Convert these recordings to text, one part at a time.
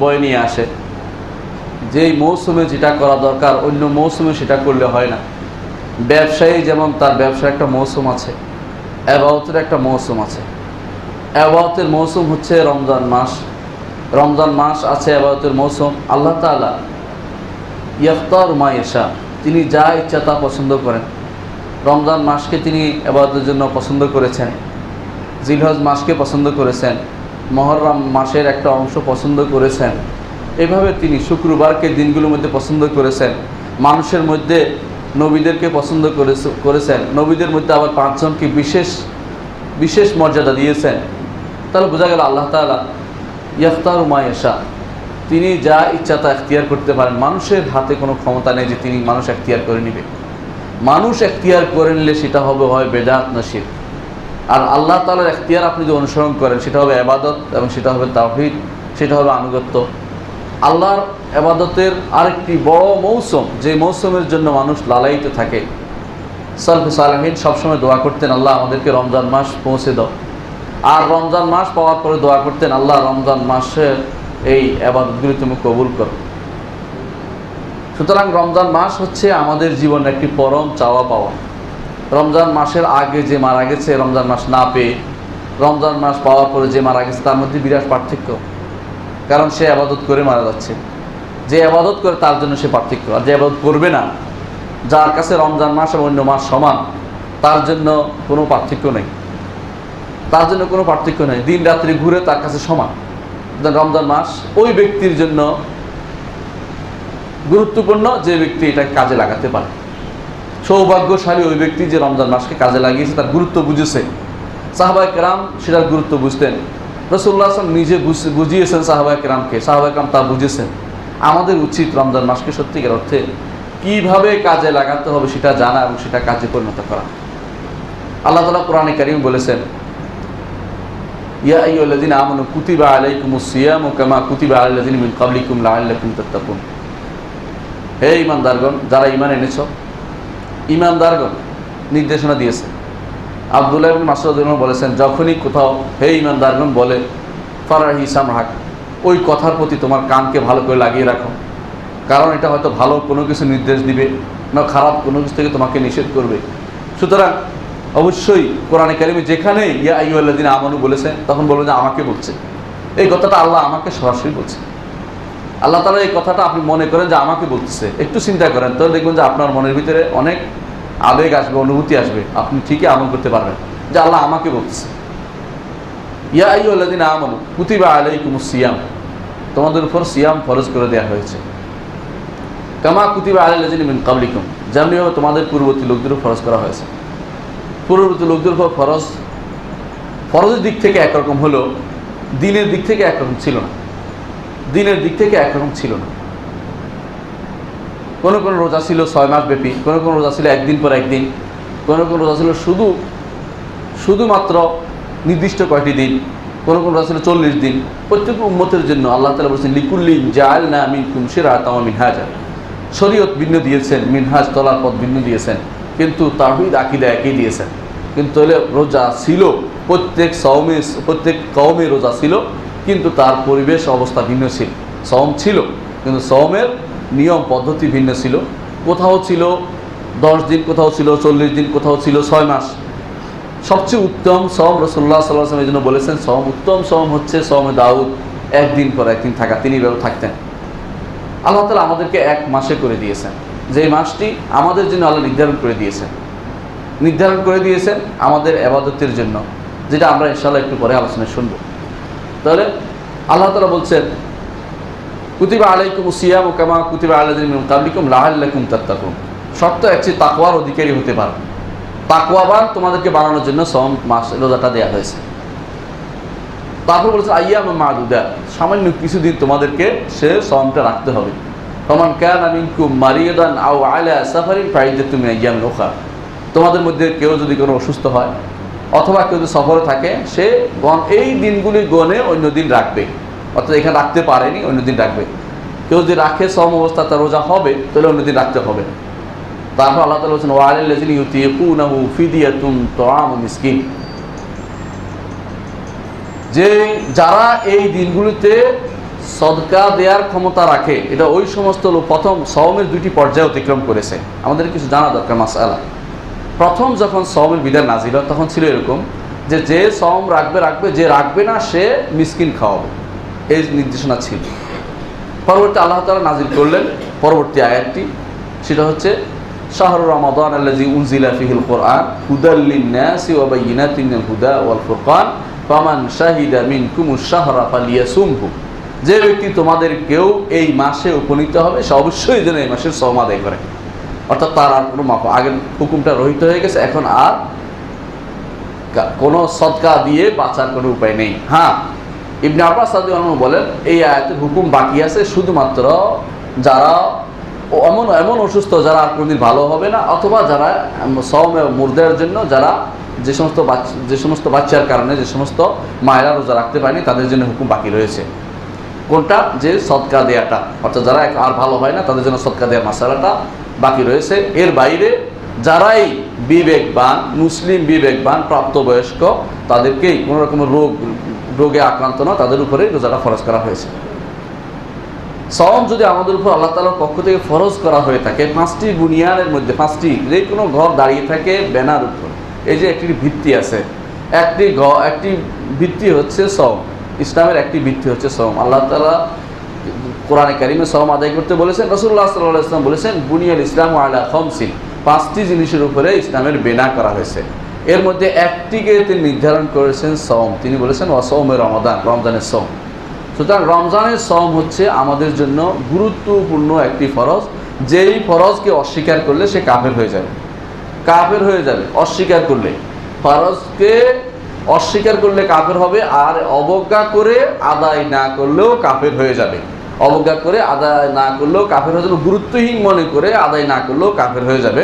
বয়ে নিয়ে আসে। যেই মৌসুমে যেটা করা দরকার অন্য মৌসুমে সেটা করলে হয় না। ব্যবসায়ী যেমন তার ব্যবসার একটা মৌসুম আছে, ইবাদতের একটা মৌসুম আছে। ইবাদতের মৌসুম হচ্ছে রমজান মাস। রমজান মাস আছে ইবাদতের মৌসুম। আল্লাহ তাআলা ইফতার মা ইয়াশা, তিনি যা ইচ্ছা তা পছন্দ করেন। রমজান মাসকে তিনি ইবাদতের জন্য পছন্দ করেছেন, জিলহজ মাসকে পছন্দ করেছেন, মুহররম মাসের একটা অংশ পছন্দ করেছেন। এভাবে তিনি শুক্রবারকে দিনগুলোর মধ্যে পছন্দ করেছেন। মানুষের মধ্যে নবীদেরকে পছন্দ করেছেন, নবীদের মধ্যে আবার 5 জনকে বিশেষ মর্যাদা দিয়েছেন। তাহলে বোঝা গেল আল্লাহ তাআলা ইফতার মা ইয়াশা, তিনি যা ইচ্ছা তা এখতিয়ার করতে পারেন। মানুষের হাতে কোনো ক্ষমতা নেই যে তিনি মানুষ এখতিয়ার করে নেবে। মানুষ এখতিয়ার করে নিলে সেটা হবে হয় বেদাত না শিরক। আর আল্লাহ তাআলার এখতিয়ার আপনি যদি অনুসরণ করেন সেটা হবে ইবাদত এবং সেটা হবে তাওহীদ, সেটা হবে আনুগত্য। আল্লাহর ইবাদতের আরেকটি বড় মৌসুম, যে মৌসুমের জন্য মানুষ লালায়িত থাকে। সালফে সালেহিন সবসময় দোয়া করতেন, আল্লাহ আমাদেরকে রমজান মাস পৌঁছে দাও। আর রমজান মাস পাওয়ার পরে দোয়া করতেন, আল্লাহ রমজান মাসের এই ইবাদতগুলি তুমি কবুল করো। সুতরাং রমজান মাস হচ্ছে আমাদের জীবনের একটি পরম চাওয়া পাওয়া। রমজান মাসের আগে যে মারা গেছে রমজান মাস না পেয়ে, রমজান মাস পাওয়ার পরে যে মারা গেছে তার মধ্যে বিরাট পার্থক্য। কারণ সে ইবাদত করে মারা যাচ্ছে। যে ইবাদত করে তার জন্য সে পার্থক্য, আর যে ইবাদত করবে না, যার কাছে রমজান মাস এবং অন্য মাস সমান, তার জন্য কোনো পার্থক্য নেই। তার জন্য কোনো পার্থক্য নেই, দিন রাত্রি ঘুরে তার কাছে সমান। রমজান মাস ওই ব্যক্তির জন্য গুরুত্বপূর্ণ যে ব্যক্তি এটা কাজে লাগাতে পারে। সৌভাগ্যশালী ওই ব্যক্তি যে রমজান মাসকে কাজে লাগিয়েছে, তার গুরুত্ব বুঝেছে। সাহাবায়ে কেরাম সেটার গুরুত্ব বুঝতেন। রাসূলুল্লাহ সাল্লাল্লাহু আলাইহি ওয়াসাল্লাম নিজে বুঝিয়েছেন সাহাবায়ে কেরামকে, সাহাবায়ে কেরাম তা বুঝেছেন। আমাদের উচিত রমজান মাসকে সত্যিকার অর্থে কীভাবে কাজে লাগাতে হবে সেটা জানা এবং সেটা কাজে পরিণত করা। আল্লাহ তাআলা কোরআনে কারীম বলেছেন, ইয়া আইয়ুহাল্লাযীনা আমানু কুতিবা আলাইকুমুস সিয়ামু কামা কুতিবা আলাল লাযীনা মিন ক্বাবলিকুম লাআল্লাকুম তাত্তাকুন। হে ঈমানদারগণ, যারা ঈমান এনেছো, ঈমানদারগণ নির্দেশনা দিয়েছে। আব্দুল্লাহ ইবনে মাসউদ রাদিয়াল্লাহু বলেছেন, যখনই কোথাও হে ঈমানদারগণ বলে ফারাহি সামহাক, ওই কথার প্রতি তোমার কানকে ভালো করে লাগিয়ে রাখো। কারণ এটা হয়তো ভালো কোনো কিছু নির্দেশ দিবে, না খারাপ কোনো কিছু থেকে তোমাকে নিষেধ করবে। সুতরাং অবশ্যই কোরআনে কারিমে যেখানে ইয়া আইয়ুহাল্লাযীনা আমানু বলেছেন, তখন বলবেন যে আমাকে বলছে। এই কথাটা আল্লাহ আমাকে সরাসরি বলছে। আল্লাহ তাআলা এই কথাটা আপনি মনে করেন যে আমাকে বলতেছে, একটু চিন্তা করেন, তাহলে দেখবেন যে আপনার মনের ভিতরে অনেক আবেগ আসবে, অনুভূতি আসবে, আপনি ঠিকই আমল করতে পারবেন যে আল্লাহ আমাকে বলতেছে। ইয়া আইয়ুহাল্লাযীনা আমানু কুতিবা আলাইকুমুস সিয়াম, তোমাদের উপর সিয়াম ফরজ করে দেওয়া হয়েছে। কামা কুতিবা আলাল লাযীনা মিন ক্বাবলিকুম, যেমনিভাবে তোমাদের পূর্ববর্তী লোকদের উপর ফরজ করা হয়েছে। পূর্ববর্তী লোকদের উপর ফরজের দিক থেকে একরকম হলো, দিনের দিক থেকে একরকম ছিল না। দিনের দিক থেকে একরকম ছিল না। কোনো কোনো রোজা ছিল 6 মাস ব্যাপী, কোনো কোনো রোজা ছিল একদিন পর একদিন, কোনো কোনো রোজা ছিল শুধুমাত্র নির্দিষ্ট কয়টি দিন, কোনো কোনো রোজা ছিল 40 দিন। প্রত্যেক উম্মতের জন্য আল্লাহ তাআলা বলেছেন, লিকুল্লিন জাআলনা মিনকুম শিরআতাম ওয়া মিনহাজা, শরীয়ত ভিন্ন দিয়েছেন, মিনহাজ চলার পথ ভিন্ন দিয়েছেন, কিন্তু তাওহীদ আকীদা একই দিয়েছেন। কিন্তু রোজা ছিল প্রত্যেক কওমে রোজা ছিল, কিন্তু তার পরিবেশ অবস্থা ভিন্ন ছিল। সওম ছিল কিন্তু সওমের নিয়ম পদ্ধতি ভিন্ন ছিল। কোথাও ছিল 10 দিন, কোথাও ছিল 40 দিন, কোথাও ছিল 6 মাস। সবচেয়ে উত্তম সওম রাসূলুল্লাহ সাল্লাল্লাহু আলাইহি ওয়াসাল্লাম এই জন্য বলেছেন, উত্তম সওম হচ্ছে সওমে দাউদ, একদিন পর একদিন থাকা। তিনি এভাবে থাকতেন। আল্লাহ তাআলা আমাদেরকে 1 মাসে করে দিয়েছেন, যে মাসটি আমাদের জন্য আল্লাহ নির্ধারণ করে দিয়েছেন আমাদের ইবাদতের জন্য, যেটা আমরা ইনশাআল্লাহ একটু পরে আলোচনায় শুনব। তাহলে আল্লাহ তাআলা বলছেন, কুতিবা আলাইকুমুস সিয়ামু কামা কুতিবা আলাল লাযীনা মিন ক্বাবলিকুম লাআল্লাকুম তাত্তাকুন। শর্ত হচ্ছে তাকওয়ার অধিকারী হতে পারো, তাকওয়াবান তোমাদেরকে বানানোর জন্য সওম মাস রোজাটা দেওয়া হয়েছে। তারপর বলছে আইয়ামুম মা'দুদাত, সামান্য কিছুদিন তোমাদেরকে সে সওমটা রাখতে হবে। ফামান কানা মিনকুম মারিদান আও আলা সাফারিন ফাইদাতুম মিন আইয়ামিন উখরা, তোমাদের মধ্যে কেউ যদি কোনো অসুস্থ হয় অথবা কেউ যদি সফরে থাকে, সে এই দিনগুলি গণে অন্য দিন রাখবে। অর্থাৎ এখানে রাখতে পারেনি, অন্য দিন রাখবে। কেউ যদি রাখে সওম অবস্থা তার রোজা হবে, তাহলে অন্য দিন রাখতে হবে। তারপর আল্লাহ তাআলা বলেছেন, ওয়া আলাল লাযীনা ইউতীকুনাহু ফিদিয়াতুন তুআমু মিসকিন, যে যারা এই দিনগুলিতে সদকা দেওয়ার ক্ষমতা রাখে, এটা ওই সমস্ত লোক প্রথম সওমের 2টি পর্যায়ে অতিক্রম করেছে। আমাদের কিছু জানা দরকার মাসআলা। প্রথম যখন সওমের বিধান নাজিল হয় তখন ছিল এরকম যে সওম রাখবে, যে রাখবে না সে মিসকিন খাওয়াবে, এই নির্দেশনা ছিল। পরবর্তী আল্লাহ তাআলা নাজিল করলেন পরবর্তী আয়াতটি, সেটা হচ্ছে শাহরু রমাদান আল্লাযী উনজিলা ফীহিল কুরআন হুদাল লিন-নাসি ওয়া বায়িনাতিন মিনাল হুদা ওয়াল ফুরকান ফামান শাহিদা মিনকুমুশ শাহরা ফালিয়াসুমহু। যে ব্যক্তি তোমাদের কেউ এই মাসে উপনীত হবে সে অবশ্যই যেন এই মাসের সওম আদায় করে। অর্থাৎ তার আর কোনো মাপ, আগের হুকুমটা রহিত হয়ে গেছে, এখন আর কোনো সদকা দিয়ে বাঁচার কোনো উপায় নেই। হ্যাঁ, ইবনে আব্বাস রাদিয়াল্লাহু আনহু বলেন এই আয়াতের হুকুম বাকি আছে শুধুমাত্র যারা এমন অসুস্থ, যারা আর কোনদিন ভালো হবে না, অথবা যারা সওমে মুরদের জন্য যারা যে সমস্ত বাচ্চার কারণে যে সমস্ত মায়েরা রোজা রাখতে পারেনি তাদের জন্য হুকুম বাকি রয়েছে। কোনটা? যে সদকা দেয়াটা, অর্থাৎ যারা আর ভালো হয় না তাদের জন্য সদকা দেওয়ার মাসালাটা বাকি রয়েছে। এর বাইরে যারাই বিবেকবান, মুসলিম বিবেকবান প্রাপ্তবয়স্ক, তাদেরকেই কোনো রকমের রোগে আক্রান্ত না, তাদের উপরে রোজাটা ফরজ করা হয়েছে। সওম যদি আমাদের উপর আল্লাহ তাআলার পক্ষ থেকে ফরজ করা হয়ে থাকে 5টি বুনিয়াদের মধ্যে, 5টি, যে কোনো ঘর দাঁড়িয়ে থাকে ব্যানার উপর, এই যে একটি ভিত্তি আছে, একটি ভিত্তি হচ্ছে সওম। ইসলামের একটি ভিত্তি হচ্ছে সওম। আল্লাহ তাআলা কোরআনে কারিমে সওম আদায় করতে বলেছেন, রাসূলুল্লাহ সাল্লাল্লাহু আলাইহি ওয়াসাল্লাম বলেছেন বুনিয়াল ইসলামু আলা খামসিন, 5টি জিনিসের উপরে ইসলামের বিনা করা হয়েছে। এর মধ্যে একটিকে তিনি নির্ধারণ করেছেন সওম। তিনি বলেছেন ওয়া সাওমে রমাদান, রমজানের সওম। সুতরাং রমজানের সওম হচ্ছে আমাদের জন্য গুরুত্বপূর্ণ একটি ফরজ। যেই ফরজকে অস্বীকার করলে সে কাফের হয়ে যাবে, অস্বীকার করলে, ফরজকে অস্বীকার করলে কাফের হবে, আর অবজ্ঞা করে আদায় না করলেও কাফের হয়ে যাবে। অবজ্ঞা করে আদায় না করলেও কাফের হয়ে যাবে, গুরুত্বহীন মনে করে আদায় না করলেও কাফের হয়ে যাবে,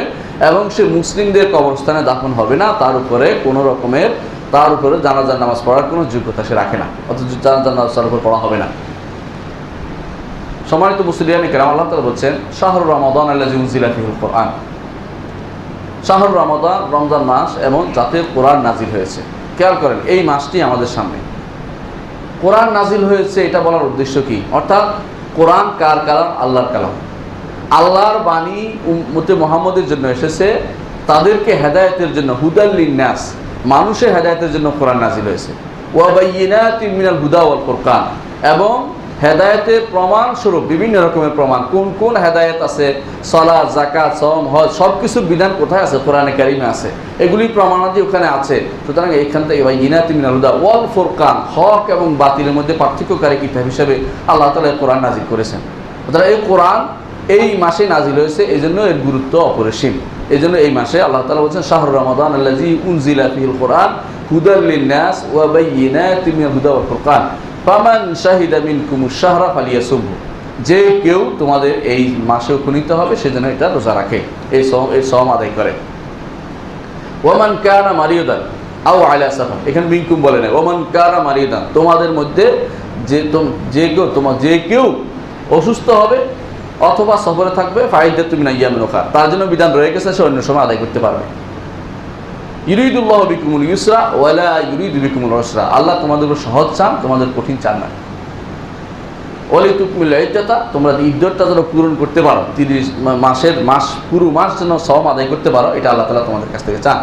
এবং সে মুসলিমদের কবরস্থানে দাফন হবে না। তার উপরে কোনো রকমের, তার উপরে জানাজার নামাজ পড়ার কোনো যোগ্যতা সে রাখে না, অথচ জানাজার নামাজ তার উপর পড়া হবে না। সম্মানিত মুসলিয়ানে কেরাম, আল্লাহ তাআলা বলছেন শাহরু রমাদান আল্লাযী উনজিলা ফীহিল কুরআন। শাহরু রমাদান, রমজান মাস এবং যাতে কোরআন নাজিল হয়েছে। খেয়াল করেন, এই মাসটি আমাদের সামনে কোরআন নাজিল হয়েছে, এটা বলার উদ্দেশ্য কি? অর্থাৎ কোরআন কার কালাম? আল্লাহর কালাম। আল্লাহর বাণী উম্মতে মুহাম্মদের জন্য এসেছে, তাদেরকে হেদায়েতের জন্য, হুদাল লিন-নাস, মানুষের হেদায়েতের জন্য কোরআন নাজিল হয়েছে। ওয়া বায়িনাতিন মিনাল হুদা ওয়াল ফুরকান, এবং হেদায়েতের প্রমাণ স্বরূপ বিভিন্ন রকমের প্রমাণ। কোন কোন হেদায়েত আছে? সালাত, যাকাত, সওম, হজ, সব কিছুর বিধান কোথায় আছে? কোরআনে কারিমে আছে। এগুলি প্রমাণাদি ওখানে আছে। সুতরাং এইখান থেকে বায়িনাতিন মিনাল হুদা ওয়াল ফুরকান, হক এবং বাতিলের মধ্যে পার্থক্যকারী কিতাব হিসেবে আল্লাহ তাআলা কোরআন নাজিল করেছেন। সুতরাং এই কোরআন এই মাসে নাজিল হয়েছে, এই জন্য এর গুরুত্ব অপরিসীম। এই জন্য এই মাসে আল্লাহ তাআলা বলছেন শাহরু রমাদান আল্লাযী উনজিলা ফীহিল কুরআন হুদাল লিন-নাস ওয়া বায়িনাতিন মিনাল হুদা ওয়াল ফুরকান ফামান শাহিদা মিনকুমুশ শাহরা ফালিয়াসুমহু। যে কেউ তোমাদের এই মাসে উপনীত হবে সেজন্য এটা রোজা রাখে, এই সওম আদায় করে। ওয়ামান কানা মারিয়াদান আও আলা সাফার, এখানে মিনকুম বলে না, ওয়ামান কানা মারিয়াদান, তোমাদের মধ্যে যে কেউ অসুস্থ হবে অথবা সফরে থাকবে, ফাইদাতু মিন আইয়ামিন উখরা, তার জন্য বিধান রয়ে গেছে, সে অন্য সময় আদায় করতে পারবে। ইউরিদুল্লাহু বিকুমুল ইউসরা ওয়া লা ইউরিদু বিকুমুল উসরা, আল্লাহ তোমাদের উপর সহজ চান, তোমাদের কঠিন চান না। ওয়ালিতুকমিল ইদ্দাতা, তোমরা ইদ্দতটা যেন পূরণ করতে পারো, 30 পুরো মাস যেন সওম আদায় করতে পারো, এটা আল্লাহ তাআলা তোমাদের কাছ থেকে চান।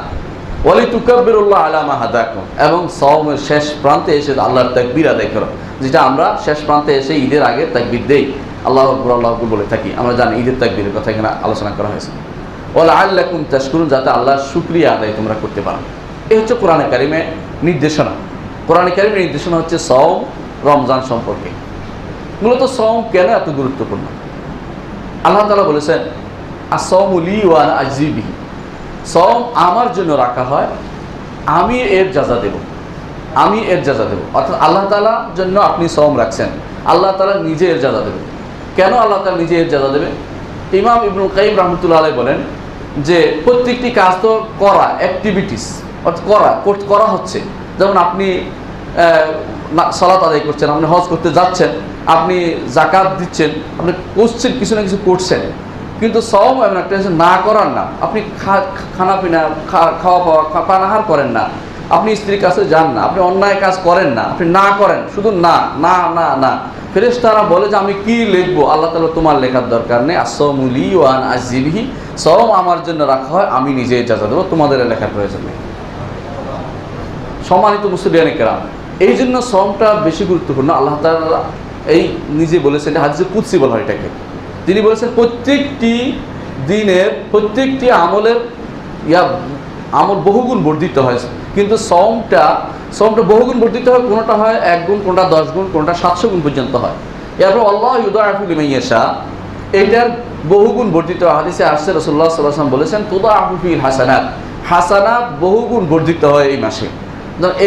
ওয়ালিতুকাব্বিরুল্লাহ আলা মা হাদাকুম, এবং সওমের শেষ প্রান্তে এসে আল্লাহর তাকবীর আদায় করো, যেটা আমরা শেষ প্রান্তে এসে ঈদের আগে তাকবীর দেই, আল্লাহু আকবার আল্লাহু আকবার বলে থাকি। আমরা জানি ঈদের তাকবীরের কথা এখানে আলোচনা করা হয়েছে। ওয়ালাআল্লাকুম তাশকুরুন, যাতে আল্লাহর শুকরিয়া আদায় তোমরা করতে পারো। এই হচ্ছে কোরআনে কারিমে নির্দেশনা। কোরআনে কারিমের নির্দেশনা হচ্ছে সওম, রমজান সম্পর্কে। মূলত সওম কেন এত গুরুত্বপূর্ণ? আল্লাহ তাআলা বলেছেন আস-সাওমু লি ওয়া আনা আজজি বিহি, সওম আমার জন্য রাখা হয়, আমি এর জাযা দেব, অর্থাৎ আল্লাহ তাআলার জন্য আপনি সওম রাখছেন, আল্লাহ তাআলা নিজে এর জাযা দেবে। কেন আল্লাহ তাআলা নিজে এর জাযা দেবে? ইমাম ইবনুল কাইয়িম রাহমাতুল্লাহ আলাইহি বলেন যে প্রত্যেকটি কাজ তো করা, অ্যাক্টিভিটিস, অর্থাৎ করা হচ্ছে। যেমন আপনি সালাত আদায় করছেন, আপনি হজ করতে যাচ্ছেন, আপনি যাকাত দিচ্ছেন, আপনি করছেন, কিছু না কিছু করছেন। কিন্তু সওম এমন একটা না করার না, আপনি খাওয়া পাওয়া পানাহার করেন না, আপনি স্ত্রীর কাছে যান না, আপনি অন্যায় কাজ করেন না, আপনি না করেন, শুধু না না না না। ফেরেশতারা বলে যে আমি কি লিখবো? আল্লাহ তাআলা তোমার লেখার দরকার নেই, আসসামু লি ওয়া আনা আযিবিহি, সওম আমার জন্য রাখা হয়, আমি নিজে ইজাজত দেবো, তোমাদের লেখার প্রয়োজন নেই। সম্মানিত মুসলিয়ান কেরাম, এই জন্য সওমটা বেশি গুরুত্বপূর্ণ। আল্লাহ তাআলা এই নিজে বলেছেন, হাদিসে কুদসি বলা হয় এটাকে। তিনি বলেছেন প্রত্যেকটি দিনের প্রত্যেকটি আমলের আমল বহুগুণ বর্ধিত হয়, কিন্তু সওমটা বহুগুণ বর্ধিত হয়। কোনোটা হয় 1 গুণ, কোনটা 10 গুণ, কোনটা 700 গুণ পর্যন্ত হয়। এরপর আল্লাহ ইউদাইফু লিমান ইয়াশা, এটার বহুগুণ বর্ধিত হাদিসে আসছে। রাসূলুল্লাহ সাল্লাল্লাহু আলাইহি ওয়াসাল্লাম বলেছেন তুদাআফু ফিল হাসানাত, হাসানাত বহুগুণ বর্ধিত হয় এই মাসে।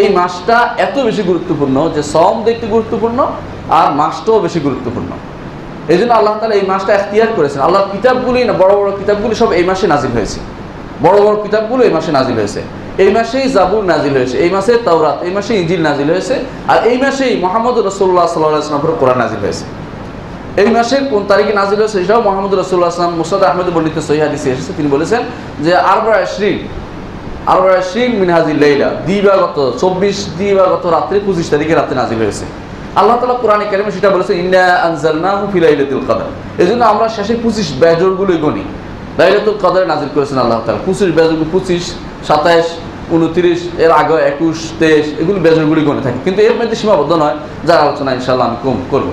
এই মাসটা এত বেশি গুরুত্বপূর্ণ যে সওম দেখতে গুরুত্বপূর্ণ আর মাসটাও বেশি গুরুত্বপূর্ণ। এই জন্য আল্লাহ তাআলা এই মাসটা ইখতিয়ার করেছেন। আল্লাহর কিতাবগুলি না, বড় বড় কিতাবগুলি সব এই মাসে নাজিল হয়েছে। বড় বড় কিতাবগুলো এই মাসে নাজিল হয়েছে। এই মাসেই জাবুর নাজিল হয়েছে, এই মাসে তাওরাত, এই মাসে ইনজিল নাজিল হয়েছে, আর এই মাসেই মুহাম্মদ রাসূলুল্লাহ সাল্লাল্লাহু আলাইহি ওয়াসাল্লামের কোরআন নাজিল হয়েছে। এই মাসের কোন তারিখে নাজিল হয়েছে সেটাও মুহাম্মদ রাসূলুল্লাহ সাল্লাল্লাহু আলাইহি ওয়াসাল্লাম মুসনাদ আহমদ বর্ণিত সহিহ হাদিসে এসেছে। তিনি বলেছেন যে 24 মিন হাযিল লাইলা, দিবাগত 24 দিবাগত রাত্রে 25 তারিখে রাতে নাজিল হয়েছে। আল্লাহ তাআলা কোরআনে কারিমে সেটা বলেছেন ইন্না আনজালনাহু ফি লাইলাতুল কদর। এজন্য আমরা শেষে 25 বেজরগুলোই গনি, লাইলাতুল কদরে নাজিল করেছেন আল্লাহ তাআলা। 25 বেজরগুলো 25, 27, 29, এর আগে 21, 23 এগুলো বেজরগুলি গনে থাকে, কিন্তু এর মধ্যে সীমাবদ্ধ নয়, যার আলোচনা ইনশাআল্লাহ আমি কম করব।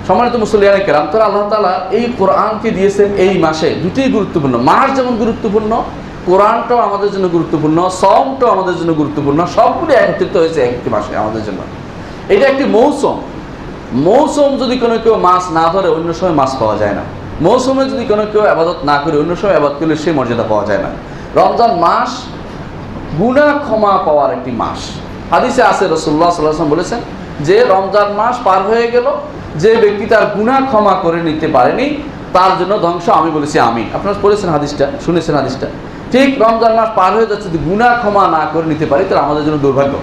সম্মানিত মুসলিয়ানে কেরাম, তো আল্লাহ তাআলা এই কোরআনকে দিয়েছেন এই মাসে। দুটোই গুরুত্বপূর্ণ, মাস যেমন গুরুত্বপূর্ণ, কোরআনটাও আমাদের জন্য গুরুত্বপূর্ণ, সওমটাও আমাদের জন্য গুরুত্বপূর্ণ। সবগুলো একত্রিত হয়েছে একটি মাসে আমাদের জন্য। এটা একটি মৌসুম যদি কোনো কেউ মাছ না ধরে অন্য সময় মাছ পাওয়া যায় না। মৌসুমে যদি কোনো কেউ আবাদত না করে অন্য সময় আবাদত করলে সেই মর্যাদা পাওয়া যায় না। রমজান মাস গুনাহ ক্ষমা পাওয়ার একটি মাস। হাদিসে আছে রাসূলুল্লাহ সাল্লাল্লাহু আলাইহি ওয়াসাল্লাম বলেছেন যে রমজান মাস পার হয়ে গেল, যে ব্যক্তি তার গুনাহ ক্ষমা করে নিতে পারেনি তার জন্য ধ্বংস। আমি বলেছি আমিন। আপনারা পড়েছেন হাদিসটা, শুনেছেন হাদিসটা। ঠিক রমজান মাস পার হয়ে যাচ্ছে, যদি গুনাহ ক্ষমা না করে নিতে পারি তাহলে আমাদের জন্য দুর্ভাগ্য।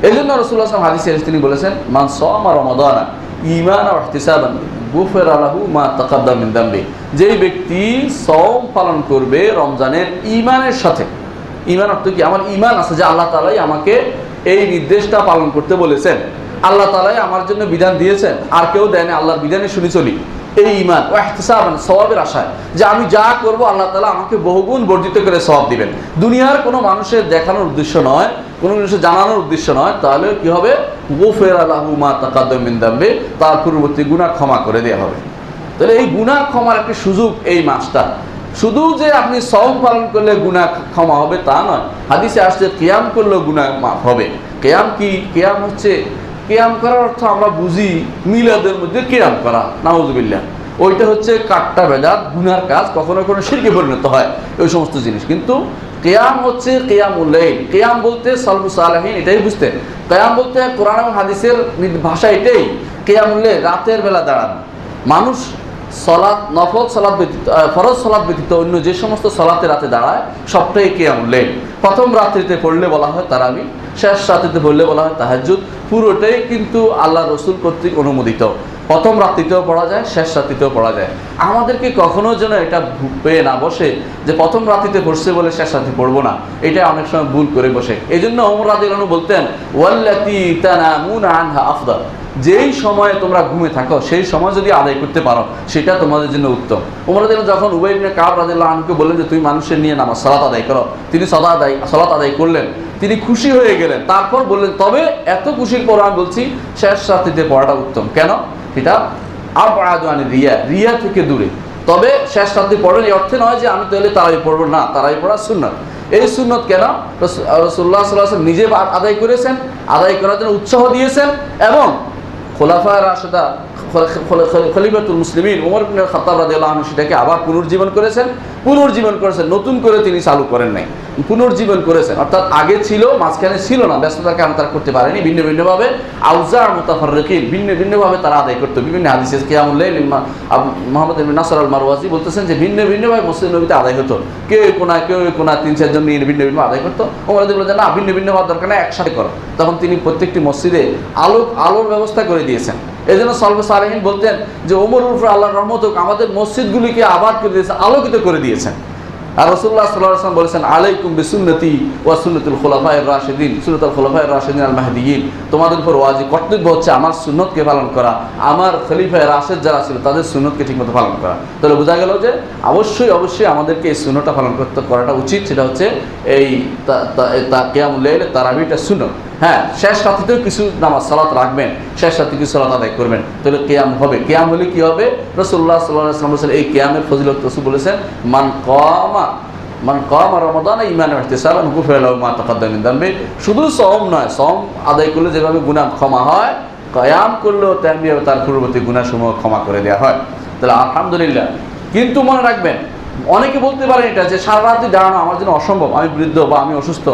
এই জন্য রাসূলুল্লাহ সাল্লাল্লাহু আলাইহি ওয়াসাল্লাম হাদিসে তিনি বলেছেন মান সামা রমাদানা ঈমানান ওয়া ইহতিসাবান গুফিরা লাহু মা তাকাদ্দাম মিন যামবি। যেই ব্যক্তি সওম পালন করবে রমজানের ঈমানের সাথে, ঈমান অর্থ কি? আমার ঈমান আছে যে আল্লাহ তাআলাই আমাকে এই নির্দেশটা পালন করতে বলেছেন, আল্লাহ তাআলাই আমার জন্য বিধান দিয়েছেন, আর কেউ দেয় না, আল্লাহর বিধানে শুনে চলি। এই ঈমান ওয়া ইহতিসাবান, সওয়াবের আশায়, যে আমি যা করব আল্লাহ তাআলা আমাকে বহুগুণ বর্ধিত করে সওয়াব দিবেন। দুনিয়ার কোনো মানুষের দেখানোর উদ্দেশ্য নয়, কোনো মানুষের জানানোর উদ্দেশ্য নয়, তাহলে কি হবে? গুফিরা লাহু মা তাকাদ্দাম মিন যামবি, তার পূর্ববর্তী গুনাহ ক্ষমা করে দেওয়া হবে। তাহলে এই গুনাহ ক্ষমার একটি সুযোগ এই মাসটা। শুধু যে আপনি সওম পালন করলে গুনাহ ক্ষমা হবে তা নয়, হাদিসে আসছে কিয়াম করলেও গুনাহ মাফ হবে। কিয়াম কি? কিয়াম হচ্ছে, কিয়াম করার অর্থ আমরা বুঝি মিলাদের মধ্যে কিয়াম করা, নাউযুবিল্লাহ। ওইটা হচ্ছে কাট্টা বেদাত, গুনার কাজ, কখনো কখনো শিরকে পরিণত হয় ওই সমস্ত জিনিস। কিন্তু কিয়াম হচ্ছে কিয়ামুল লাইল। কিয়াম বলতে সালফুস সালেহিন এটাই বুঝতেন। কিয়াম বলতে কোরআন এবং হাদিসের ভাষা এটাই, কিয়ামুল লাইল, রাতের বেলা দাঁড়ানো। মানুষ সলাত, নফল সলাত ব্যতীত, ফরজ সলাত ব্যতীত অন্য যে সমস্ত সলাতে রাতে দাঁড়ায় সবটাই কিয়ামুল লাইল। প্রথম রাত্রিতে পড়লে বলা হয় তারাবি, শেষ রাত্রিতে পড়লে বলা হয় তাহাজ্জুদ। পুরোটাই কিন্তু আল্লাহ রসুল কর্তৃক অনুমোদিত। প্রথম রাত্রিতেও পড়া যায়, শেষ রাত্রিতেও পড়া যায়। আমাদেরকে কখনো যেন এটা পেয়ে না বসে যে প্রথম রাত্রিতে পড়ছে বলে শেষ রাত্রি পড়বো না, এটা অনেক সময় ভুল করে বসে। এই জন্য ওমর রাদিয়াল্লাহু আনহু বলতেন ওয়াল্লাতী তানামুনা আনহা আফদাল, যেই সময়ে তোমরা ঘুমে থাকো সেই সময় যদি আদায় করতে পারো সেটা তোমাদের জন্য উত্তম। ওমর রাদিয়াল্লাহু যখন উবাই ইবনে কাব রাদিয়াল্লাহু আনহুকে বললেন যে তুমি মানুষের নিয়ে নামাজ সালাত আদায় করো, তিনি সালাত আদায় করলেন, তিনি খুশি হয়ে গেলেন। তারপর বললেন তবে এত খুশির পর আমি বলছি শেষ রাত্রিতে পড়াটা উত্তম। কেন? এটা আবআদু আনি রিয়া থেকে দূরে। তবে শেষ রাত্রি পড়েন এই অর্থে নয় যে আমি তাহলে তারাবি পড়বো না, তারাবি পড়া সুন্নাত। এই সুন্নত কেন? রাসূলুল্লাহ সাল্লাল্লাহু আলাইহি ওয়াসাল্লাম নিজে আদায় করেছেন, আদায় করার জন্য উৎসাহ দিয়েছেন, এবং খোলাফায়ে রাশিদা খলিফাতুল মুসলিমিন ওমর ইবনে খাত্তাব রাদিয়াল্লাহু আনহু সেটাকে আবার পুনর্জীবন করেছেন, নতুন করে তিনি চালু করেন নাই, পুনর্জীবন করেছেন। অর্থাৎ আগে ছিল, মাঝখানে ছিল না, ব্যস্ততার কারণে তারা করতে পারেনি। ভিন্ন ভিন্নভাবে আউজা মুতাফাররিকিন, ভিন্ন ভিন্নভাবে তারা আদায় করতো। বিভিন্ন হাদিসে কিয়ামুল লাইল, মুহাম্মদ ইবনে নাসর আল মারওয়াজি বলতেছেন যে ভিন্ন ভিন্নভাবে মসজিদ নবীতে আদায় হতো। কেউ কোনা 3-4 জন নিয়ে ভিন্ন ভিন্ন আদায় করতো। ওমর রাদিয়াল্লাহু বললেন না, ভিন্ন ভিন্ন হওয়ার দরকার না, একসাথে করো। তখন তিনি প্রত্যেকটি মসজিদে আলোর ব্যবস্থা করে দিয়েছেন। এই জন্য সালফুস সালেহিন বলতেন যে ওমরের উপর আল্লাহর রহমত হোক, আমাদের মসজিদগুলিকে আবাদ করে দিয়েছেন, আলোকিত করে দিয়েছেন। আর রাসূলুল্লাহ সাল্লাল্লাহু আলাইহি ওয়াসাল্লাম বলেছেন, আলাইকুম বিসুন্নতি ওয়া সুন্নাতুল খুলাফায়ে রাশিদিন, সুন্নাতুল খুলাফায়ে রাশিদিন আল মাহদিয়িন, তোমাদের উপর ওয়াজিব কর্তব্য হচ্ছে আমার সুন্নতকে পালন করা, আমার খলিফায়ে রাশিদ যারা ছিল তাদের সুন্নতকে ঠিকমতো পালন করা। তাহলে বোঝা গেল যে অবশ্যই আমাদেরকে এই সুন্নতটা পালন করাটা উচিত। সেটা হচ্ছে এই কিয়ামুল লাইল, তারাবিটা সুন্নত। হ্যাঁ, শেষ রাতেও কিছু নামাজ সালাত রাখবেন, শেষ রাতে কিছু সালাত আদায় করবেন, তাহলে কিয়াম হবে। কিয়াম হলে কি হবে? রাসূলুল্লাহ সাল্লাল্লাহু আলাইহি ওয়াসাল্লাম বলেছেন, এই কিয়ামের ফজিলত রাসূল বলেছেন, মান কামা রমাদান ঈমানান ওয়া ইহতিসাবান গুফিরা লাহু মা তাকাদ্দামা মিন যামবি। শুধু সওম নয়, সওম আদায় করলে যেভাবে গুনাহ ক্ষমা হয়, কিয়াম করলেও তেমনি তার পূর্ববর্তী গুনাহসমূহ ক্ষমা করে দেওয়া হয়। তাহলে আলহামদুলিল্লাহ। কিন্তু মনে রাখবেন, অনেকে বলতে পারেন এটা যে সারা রাত দাঁড়ানো আমার জন্য অসম্ভব, আমি বৃদ্ধ বা আমি অসুস্থ।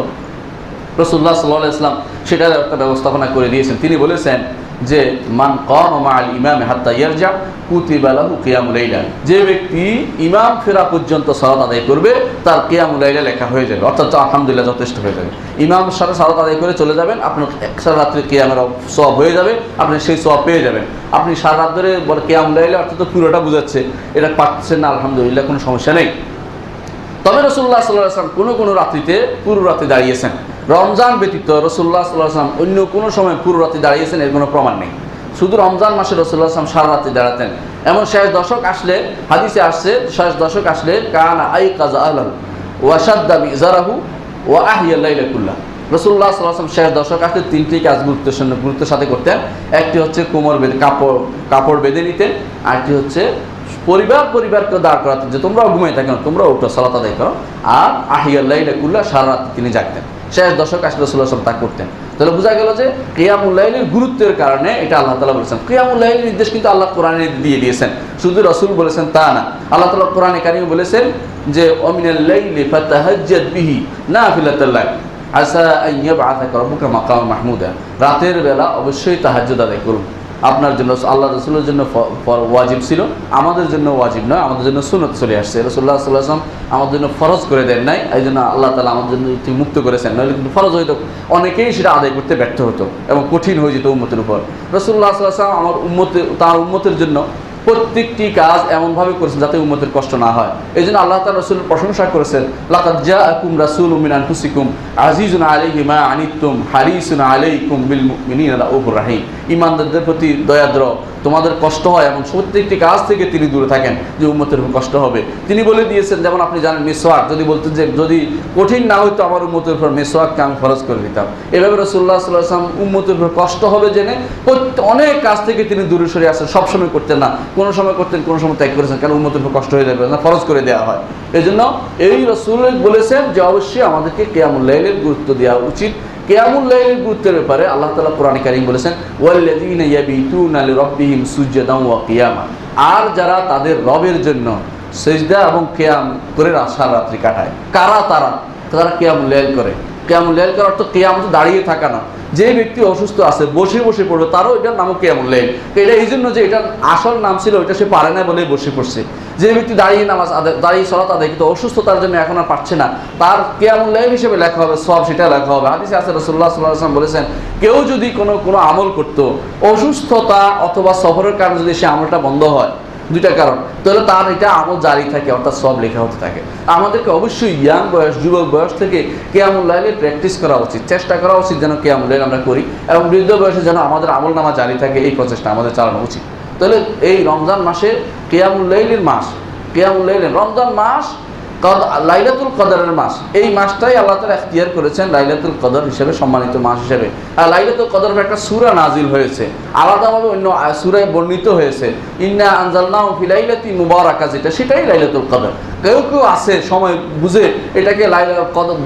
রাসূলুল্লাহ সাল্লাল্লাহু আলাইহি ওয়াসাল্লাম সেটার একটা ব্যবস্থাপনা করে দিয়েছেন। তিনি বলেছেন যে মান কামা মাআল ইমামি হাত্তা ইয়ারজা কুতিবা লাহু কিয়ামুল লাইলা, যে ব্যক্তি ইমাম ফেরা পর্যন্ত সালাত আদায় করবে তার কিয়ামুল লাইলা লেখা হয়ে যাবে, অর্থাৎ আলহামদুলিল্লাহ যথেষ্ট হয়ে যাবে। ইমামের সাথে সালাত আদায় করে চলে যাবেন, আপনার সারা রাত্রে কিয়ামের সওয়াব হয়ে যাবে, আপনি সেই সওয়াব পেয়ে যাবেন। আপনি সারা রাত ধরে কিয়ামুল লাইলা অর্থাৎ পুরোটা বুঝাচ্ছে, এটা পাচ্ছেন না, আলহামদুলিল্লাহ, কোনো সমস্যা নেই। তবে রাসূলুল্লাহ সাল্লাল্লাহু আলাইহি ওয়াসাল্লাম কোনো রাত্রিতে পুরো রাতে দাঁড়িয়েছেন। রমজান ব্যতীত রাসূলুল্লাহ সাল্লাল্লাহু আলাইহি ওয়াসাল্লাম অন্য কোনো সময় পুরো রাতে দাঁড়িয়েছেন এর কোনো প্রমাণ নেই। শুধু রমজান মাসে রাসূলুল্লাহ সাল্লাল্লাহু আলাইহি ওয়াসাল্লাম সারা রাতে দাঁড়াতেন। এমন শেষ দশক আসলে, হাদিসে আসছে, শেষ দশক আসলে কানা আইকাযা আহলাহু ওয়া শাদ্দা মিজারাহু ওয়া আহিয়া লাইলা কুল্লাহ। রাসূলুল্লাহ সাল্লাল্লাহু আলাইহি ওয়াসাল্লাম শেষ দশক আসলে তিনটি কাজ গুরুত্বের সাথে করতেন। একটি হচ্ছে কোমর বেঁধে কাপড় বেঁধে নিতেন, আরেকটি হচ্ছে পরিবারকে দাঁড় করাতেন যে তোমরাও ঘুমিয়ে থাকো, তোমরাও উঠো সালাত আদায় করো, আর আহিয়া লাইলা কুল্লাহ, সারা রাত তিনি জাগতেন। শেষ দশক আসলে রাসূলুল্লাহ সাল্লাল্লাহু আলাইহি ওয়াসাল্লাম তা করতেন। তাহলে বোঝা গেল যে কিয়ামুল লাইলের গুরুত্বের কারণে এটা আল্লাহ তাআলা বলেছেন। কিয়ামুল লাইলের নির্দেশ কিন্তু আল্লাহ কোরআনে দিয়ে দিয়েছেন, শুধু রাসূল বলেছেন তা না। আল্লাহ তাআলা কোরআনে কারীমে বলেছেন যে ওয়ামিনাল লাইলি ফাতাহাজ্জাদ বিহি নাফিলাতাল লাক আসা আন ইয়াবআসাকা রাব্বুকা মাকামান মাহমুদা। রাতের বেলা অবশ্যই তাহাজ্জুদ আদায় করুন। আপনার জন্য, আল্লাহ রাসূলের জন্য ওয়াজিব ছিল, আমাদের জন্য ওয়াজিব নয়, আমাদের জন্য সুন্নত চলে আসছে। রাসূলুল্লাহ সাল্লাল্লাহু আলাইহি ওয়াসাল্লাম আমাদের জন্য ফরজ করে দেন নাই, এই জন্য আল্লাহ তাআলা আমাদের জন্য মুক্ত করেছেন। নইলে কিন্তু ফরজ হইতো, অনেকেই সেটা আদায় করতে ব্যর্থ হতো এবং কঠিন হয়ে যেত উম্মতের উপর। রাসূলুল্লাহ সাল্লাল্লাহু আলাইহি ওয়াসাল্লাম তার উম্মতের জন্য প্রত্যেকটি কাজ এমনভাবে করেছেন যাতে উম্মতের কষ্ট না হয়। এই জন্য আল্লাহ তাআলা রাসূলের প্রশংসা করেছেন, লাকাদ জাআকুম রাসূলুম মিন আনফুসিকুম আজিজুন আলাইহি মা আনিতুম হারিসুন আলাইকুম বিল মুমিনিনা রাউফুর রাহিম। ঈমানদারদের প্রতি দয়াদ্র, তোমাদের কষ্ট হয় এমন প্রত্যেকটি কাজ থেকে তিনি দূরে থাকেন যে উম্মতের উপর কষ্ট হবে। তিনি বলে দিয়েছেন, যেমন আপনি জানেন মিসওয়াক, যদি বলতেন যে যদি কঠিন না হইতো আমার উম্মতের উপর মিসওয়াককে আমি ফরজ করে দিতাম। এভাবে রাসূলুল্লাহ সাল্লাল্লাহু আলাইহি ওয়াসাল্লাম উম্মতের উপর কষ্ট হবে জেনে অনেক কাজ থেকে তিনি দূরে সরে আসেন। সবসময় করতেন না, কোনো সময় করতেন, কোনো সময় ত্যাগ করেছেন, কেন উম্মতের উপর কষ্ট হয়ে যাবে না, ফরজ করে দেওয়া হয়। এই জন্য এই রাসূল বলেছেন যে অবশ্যই আমাদেরকে কিয়ামুল লাইলের গুরুত্ব দেওয়া উচিত। কিয়ামুল লাইলের গুরুত্বের ব্যাপারে আল্লাহ তাআলা কোরআনে কারীম বলেছেন, ওয়াল্লাযীনা ইয়াবিতুনা লিরাব্বিহিম সুজদান ওয়া কিয়ামা, আর যারা তাদের রবের জন্য সিজদা এবং কিয়াম করে সারা রাত্রি কাটায়। কারা? তারা কিয়ামুল লাইল করে। কিয়ামুল লাইল করার অর্থ কিয়াম তো দাঁড়িয়ে থাকা না। যে ব্যক্তি অসুস্থ আছে বসে পড়বে, তারও এটার নামও কিয়ামুল লাইল। এটা এই জন্য যে এটার আসল নাম ছিল ওইটা সে পারে না বলে বসে পড়ছে। যে ব্যক্তি দাঁড়িয়ে সালাত আদায় কিন্তু অসুস্থতার জন্য এখন আর পারছে না, তার কিয়ামুল লাইল হিসেবে লেখা হবে, সব সেটা লেখা হবে। হাদিসে আছে রাসূলুল্লাহ সাল্লাল্লাহু আলাইহি ওয়াসাল্লাম বলেছেন, কেউ যদি কোনো আমল করতো, অসুস্থতা অথবা সফরের কারণে যদি সে আমলটা বন্ধ হয়, দুইটা কারণ, তাহলে তার এটা আমল জারি থাকে, অর্থাৎ সব লেখা হতে থাকে। আমাদেরকে অবশ্যই ইয়াং বয়স, যুবক বয়স থেকে কিয়ামুল লাইলে প্র্যাকটিস করা উচিত, চেষ্টা করা উচিত যেন কিয়ামুল লাইল আমরা করি, এবং বৃদ্ধ বয়সে যেন আমাদের আমল নামা জারি থাকে, এই প্রচেষ্টা আমাদের চালানো উচিত। তাহলে এই রমজান মাসে কিয়ামুল লাইলের মাস, কিয়ামুল লাইলের রমজান মাস লাইলাতুল কদরের মাস। এই মাসটাই আল্লাহ তাআলা ইখতিয়ার করেছেন লাইলাতুল কদর হিসেবে, সম্মানিত মাস হিসেবে। আর লাইলাতুল কদরের একটা সূরা নাজিল হয়েছে, আলাদাভাবে অন্য সূরায় বর্ণিত হয়েছে, ইন্না আনজালনাহু ফি লাইলাতিন মুবারাকা, সেটাই লাইলাতুল কদর। কেউ আছে সময় বুঝে এটাকে লাইলাতুল কদর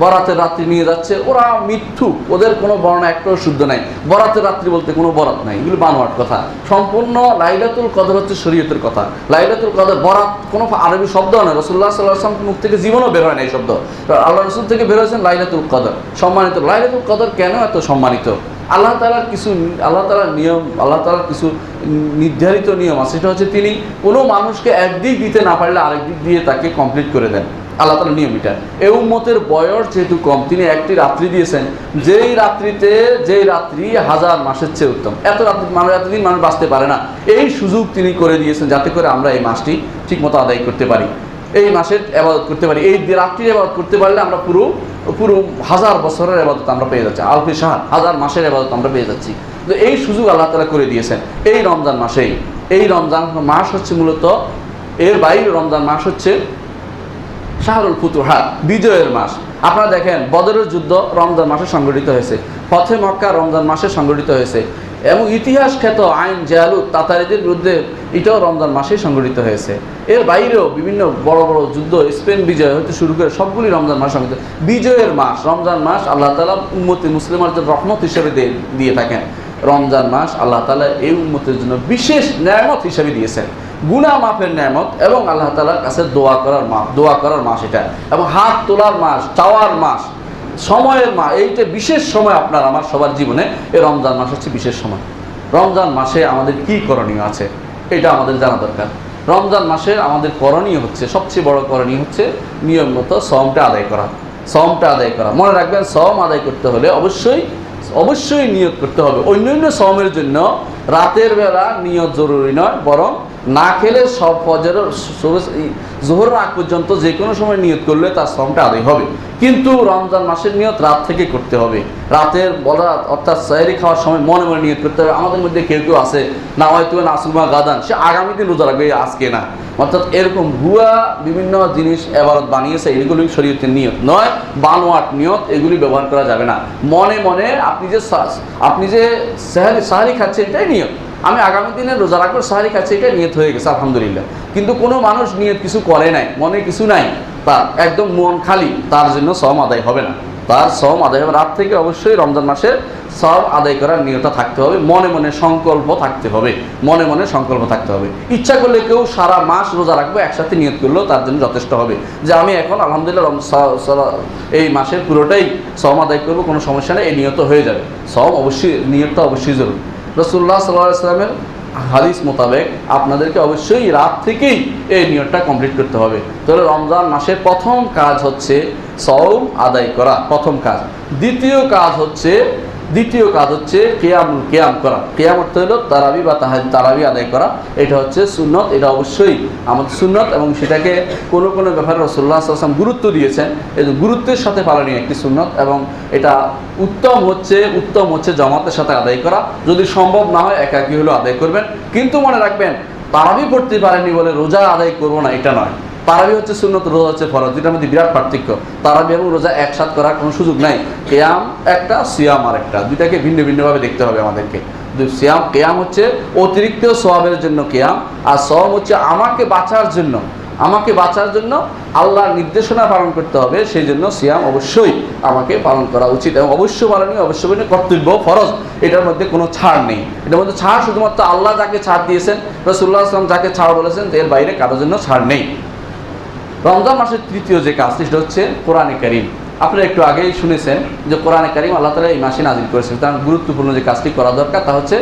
বরাতের রাত্রি নিয়ে যাচ্ছে, ওরা মিথ্যুক, ওদের কোনো বর্ণনা একটাও শুদ্ধ নাই। বরাতের রাত্রি বলতে কোনো বরাত নাই, এগুলো বানোয়াট কথা। সম্পূর্ণ লাইলাতুল কদর হচ্ছে শরীয়তের কথা। লাইলাতুল কদর, বরাত কোনো আরবি শব্দ নয়, রাসূলুল্লাহ সাল্লাল্লাহু আলাইহি ওয়াসাল্লাম মুখ থেকে জীবনও বের হয় না এই শব্দ, আল্লাহ রাসূল থেকে বের হয়েছেন লাইলাতুল কদর, সম্মানিত। লাইলাতুল কদর কেন এত সম্মানিত? আল্লাহ তাআলার কিছু নির্ধারিত নিয়ম আছে। সেটা হচ্ছে তিনি কোনো মানুষকে একদিক দিতে না পারলে আরেক দিক দিয়ে তাকে কমপ্লিট করে দেন, আল্লাহ তাআলার নিয়ম এটা। এই উম্মতের বয়স যেহেতু কম, তিনি একটি রাত্রি দিয়েছেন, যেই রাত্রি 1000 মাসের চেয়ে উত্তম। এতদিন মানুষ বাঁচতে পারে না, এই সুযোগ তিনি করে দিয়েছেন যাতে করে আমরা এই মাসটি ঠিকমতো আদায় করতে পারি। এই মাসের ইবাদত করতে পারি, এই রাত্রির ইবাদত করতে পারলে আমরা পুরো পুরো 1000 বছরের ইবাদত আমরা পেয়ে যাচ্ছি, আলফি শাহর 1000 মাসের ইবাদত আমরা পেয়ে যাচ্ছি। তো এই সুযোগ আল্লাহ তাআলা করে দিয়েছেন এই রমজান মাসেই। এই রমজান মাস হচ্ছে মূলত, এর বাইরে রমজান মাস হচ্ছে শাহরুল ফুতুহাত, বিজয়ের মাস। আপনারা দেখেন বদরের যুদ্ধ রমজান মাসে সংগঠিত হয়েছে, ফতে মক্কা রমজান মাসে সংগঠিত হয়েছে, এবং ইতিহাস খ্যাত আইন জালুত তাতারিদের বিরুদ্ধে এটাও রমজান মাসেই সংগঠিত হয়েছে। এর বাইরেও বিভিন্ন বড় বড় যুদ্ধ, স্পেন বিজয় হতে শুরু করে সবগুলি রমজান মাস সংগঠিত। বিজয়ের মাস রমজান মাস আল্লাহ তাআলা উম্মতে মুসলিমার জন্য রহমত হিসেবে দিয়ে থাকেন। রমজান মাস আল্লাহ তাআলা এই উম্মতের জন্য বিশেষ নেয়ামত হিসেবে দিয়েছেন, গুনাহ মাফের নেয়ামত, এবং আল্লাহ তাআলার কাছে দোয়া করার মাস এটা, এবং হাত তোলার মাস, চাওয়ার মাস, সময়ের মাস। এইটা বিশেষ সময় আপনার আমার সবার জীবনে। এই রমজান মাস হচ্ছে বিশেষ সময়। রমজান মাসে আমাদের কি করণীয় আছে এটা আমাদের জানা দরকার। রমজান মাসে আমাদের করণীয় হচ্ছে, সবচেয়ে বড় করণীয় হচ্ছে নিয়ম মতো সওমটা আদায় করা। সওমটা আদায় করা, মনে রাখবেন সওম আদায় করতে হলে অবশ্যই নিয়ত করতে হবে। অন্যান্য সওমের জন্য রাতের বেলা নিয়ত জরুরি নয়, বরং না খেলে সব জোহর আগ পর্যন্ত যে কোনো সময় নিয়ত করলে তার সওমটা আদায় হবে। কিন্তু রমজান মাসের নিয়ত রাত থেকে করতে হবে। রাতের বলা অর্থাৎ সেহরি খাওয়ার সময় মনে মনে নিয়ত করতে হবে। আমাদের মধ্যে কেউ কেউ আছে না হয়তো নাসুমা গাদান, সে আগামী দিন রোজা রাখবে, আজকে না। অর্থাৎ এরকম ভুয়া বিভিন্ন জিনিস এবারত বানিয়েছে, এগুলি শরীয়তের নিয়ত নয়, বানোয়াট নিয়ত, এগুলি ব্যবহার করা যাবে না। মনে মনে আপনি যে সাহারি খাচ্ছেন এটাই নিয়ত, আমি আগামী দিনে রোজা রাখবো, সাহারি খাচ্ছি, এটা নিয়ত হয়ে গেছে আলহামদুলিল্লাহ। কিন্তু কোনো মানুষ নিয়ত কিছু করে নাই, মনে কিছু নাই, তার একদম মন খালি, তার জন্য সওম আদায় হবে না। তার সওম আদায় হবে রাত থেকে। অবশ্যই রমজান মাসের সওম আদায় করার নিয়ত থাকতে হবে, মনে মনে সংকল্প থাকতে হবে, মনে মনে সংকল্প থাকতে হবে। ইচ্ছা করলে কেউ সারা মাস রোজা রাখবে, একসাথে নিয়ত করলেও তার জন্য যথেষ্ট হবে যে আমি এখন আলহামদুলিল্লাহ এই মাসের পুরোটাই সওম আদায় করবো, কোনো সমস্যা নেই, এই নিয়ত হয়ে যাবে। সওম অবশ্যই, নিয়তটা অবশ্যই জরুরি। রাসূলুল্লাহ সাল্লাল্লাহু আলাইহি ওয়াসাল্লামের হাদিস মোতাবেক আপনাদেরকে অবশ্যই রাত থেকেই এই নিয়তটা কমপ্লিট করতে হবে। তাহলে রমজান মাসের প্রথম কাজ হচ্ছে সওম আদায় করা, প্রথম কাজ। দ্বিতীয় কাজ হচ্ছে কিয়াম করা। কিয়াম অর্থ হলো তারাবি বা তারাবি আদায় করা। এটা হচ্ছে সুন্নত, এটা অবশ্যই আমাদের সুন্নত, এবং সেটাকে কোনো ব্যাপারে রাসূলুল্লাহ সাল্লাল্লাহু আলাইহি ওয়াসাল্লাম গুরুত্ব দিয়েছেন। এই গুরুত্বের সাথে পালনীয় একটি সুন্নত, এবং এটা উত্তম হচ্ছে জামাতের সাথে আদায় করা। যদি সম্ভব না হয় একাকী হলেও আদায় করবেন। কিন্তু মনে রাখবেন তারাবি পড়তে পারেনি বলে রোজা আদায় করবো না, এটা নয়। তারাবি হচ্ছে সুন্নত, রোজা হচ্ছে ফরজ, দুটার মধ্যে বিরাট পার্থক্য। তারাবি এবং রোজা একসাথে করার কোনো সুযোগ নাই। কিয়াম একটা, সিয়াম আর একটা, দুইটাকে ভিন্ন ভিন্নভাবে দেখতে হবে আমাদেরকে। কিয়াম হচ্ছে অতিরিক্ত সওয়াবের জন্য কিয়াম, আর সওম হচ্ছে আমাকে বাঁচার জন্য আল্লাহর নির্দেশনা পালন করতে হবে, সেই জন্য সিয়াম অবশ্যই আমাকে পালন করা উচিত, এবং অবশ্য পালনীয়, অবশ্যই কর্তব্য, ফরজ। এটার মধ্যে কোনো ছাড় নেই। এটার মধ্যে ছাড় শুধুমাত্র আল্লাহ যাকে ছাড় দিয়েছেন, রাসূলুল্লাহ সাল্লাল্লাহু আলাইহি ওয়াসাল্লাম যাকে ছাড় বলেছেন, এর বাইরে কারোর জন্য ছাড় নেই। রমজান মাসের তৃতীয় যে কাজটি সেটা হচ্ছে কোরআনে কারীম। আপনারা একটু আগেই শুনেছেন যে কোরআনে কারীম আল্লাহ তাআলা এই মাসে নাযিল করেছেন। তার গুরুত্বপূর্ণ যে কাজটি করা দরকার তা হচ্ছে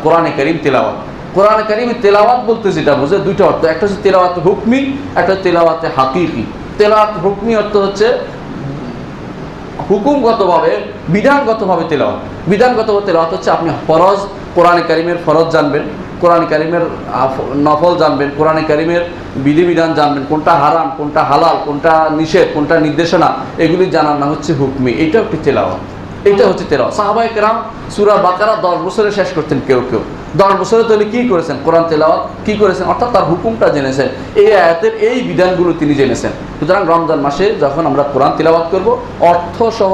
কোরআনে কারীম তেলাওয়াত। কোরআনে কারীম তেলাওয়াত বলতে যেটা বোঝে দুইটা অর্থ, একটা হচ্ছে তেলাওয়াত হুকমি, একটা তেলাওয়াতে হাকিকি। তেলাওয়াত হুকমি অর্থ হচ্ছে হুকুমগতভাবে, বিধানগতভাবে তেলাওয়াত। বিধানগতভাবে তেলাওয়াত হচ্ছে আপনি ফরজ, কোরআনে কারীমের ফরজ জানবেন, কোরআনে কারীমের নফল জানবেন, কোরআনে কারীমের বিধিবিধান জানবেন, কোনটা হারাম, কোনটা হালাল, কোনটা নিষেধ, কোনটা নির্দেশনা, এগুলি জানার নাম হচ্ছে হুকমি। এইটা একটি তেলাওয়াত, এটা হচ্ছে তেলাওয়াত। সাহাবায়ে কেরাম সূরা বাকারা 10 বছরে শেষ করতেন, কেউ 10 বছরে তাহলে কি করেছেন? কোরআন তেলাওয়াত কি করেছেন? অর্থাৎ তার হুকুমটা জেনেছেন, এই আয়াতের এই বিধানগুলো তিনি জেনেছেন। সুতরাং রমজান মাসে যখন আমরা কোরআন তেলাওয়াত করব, অর্থসহ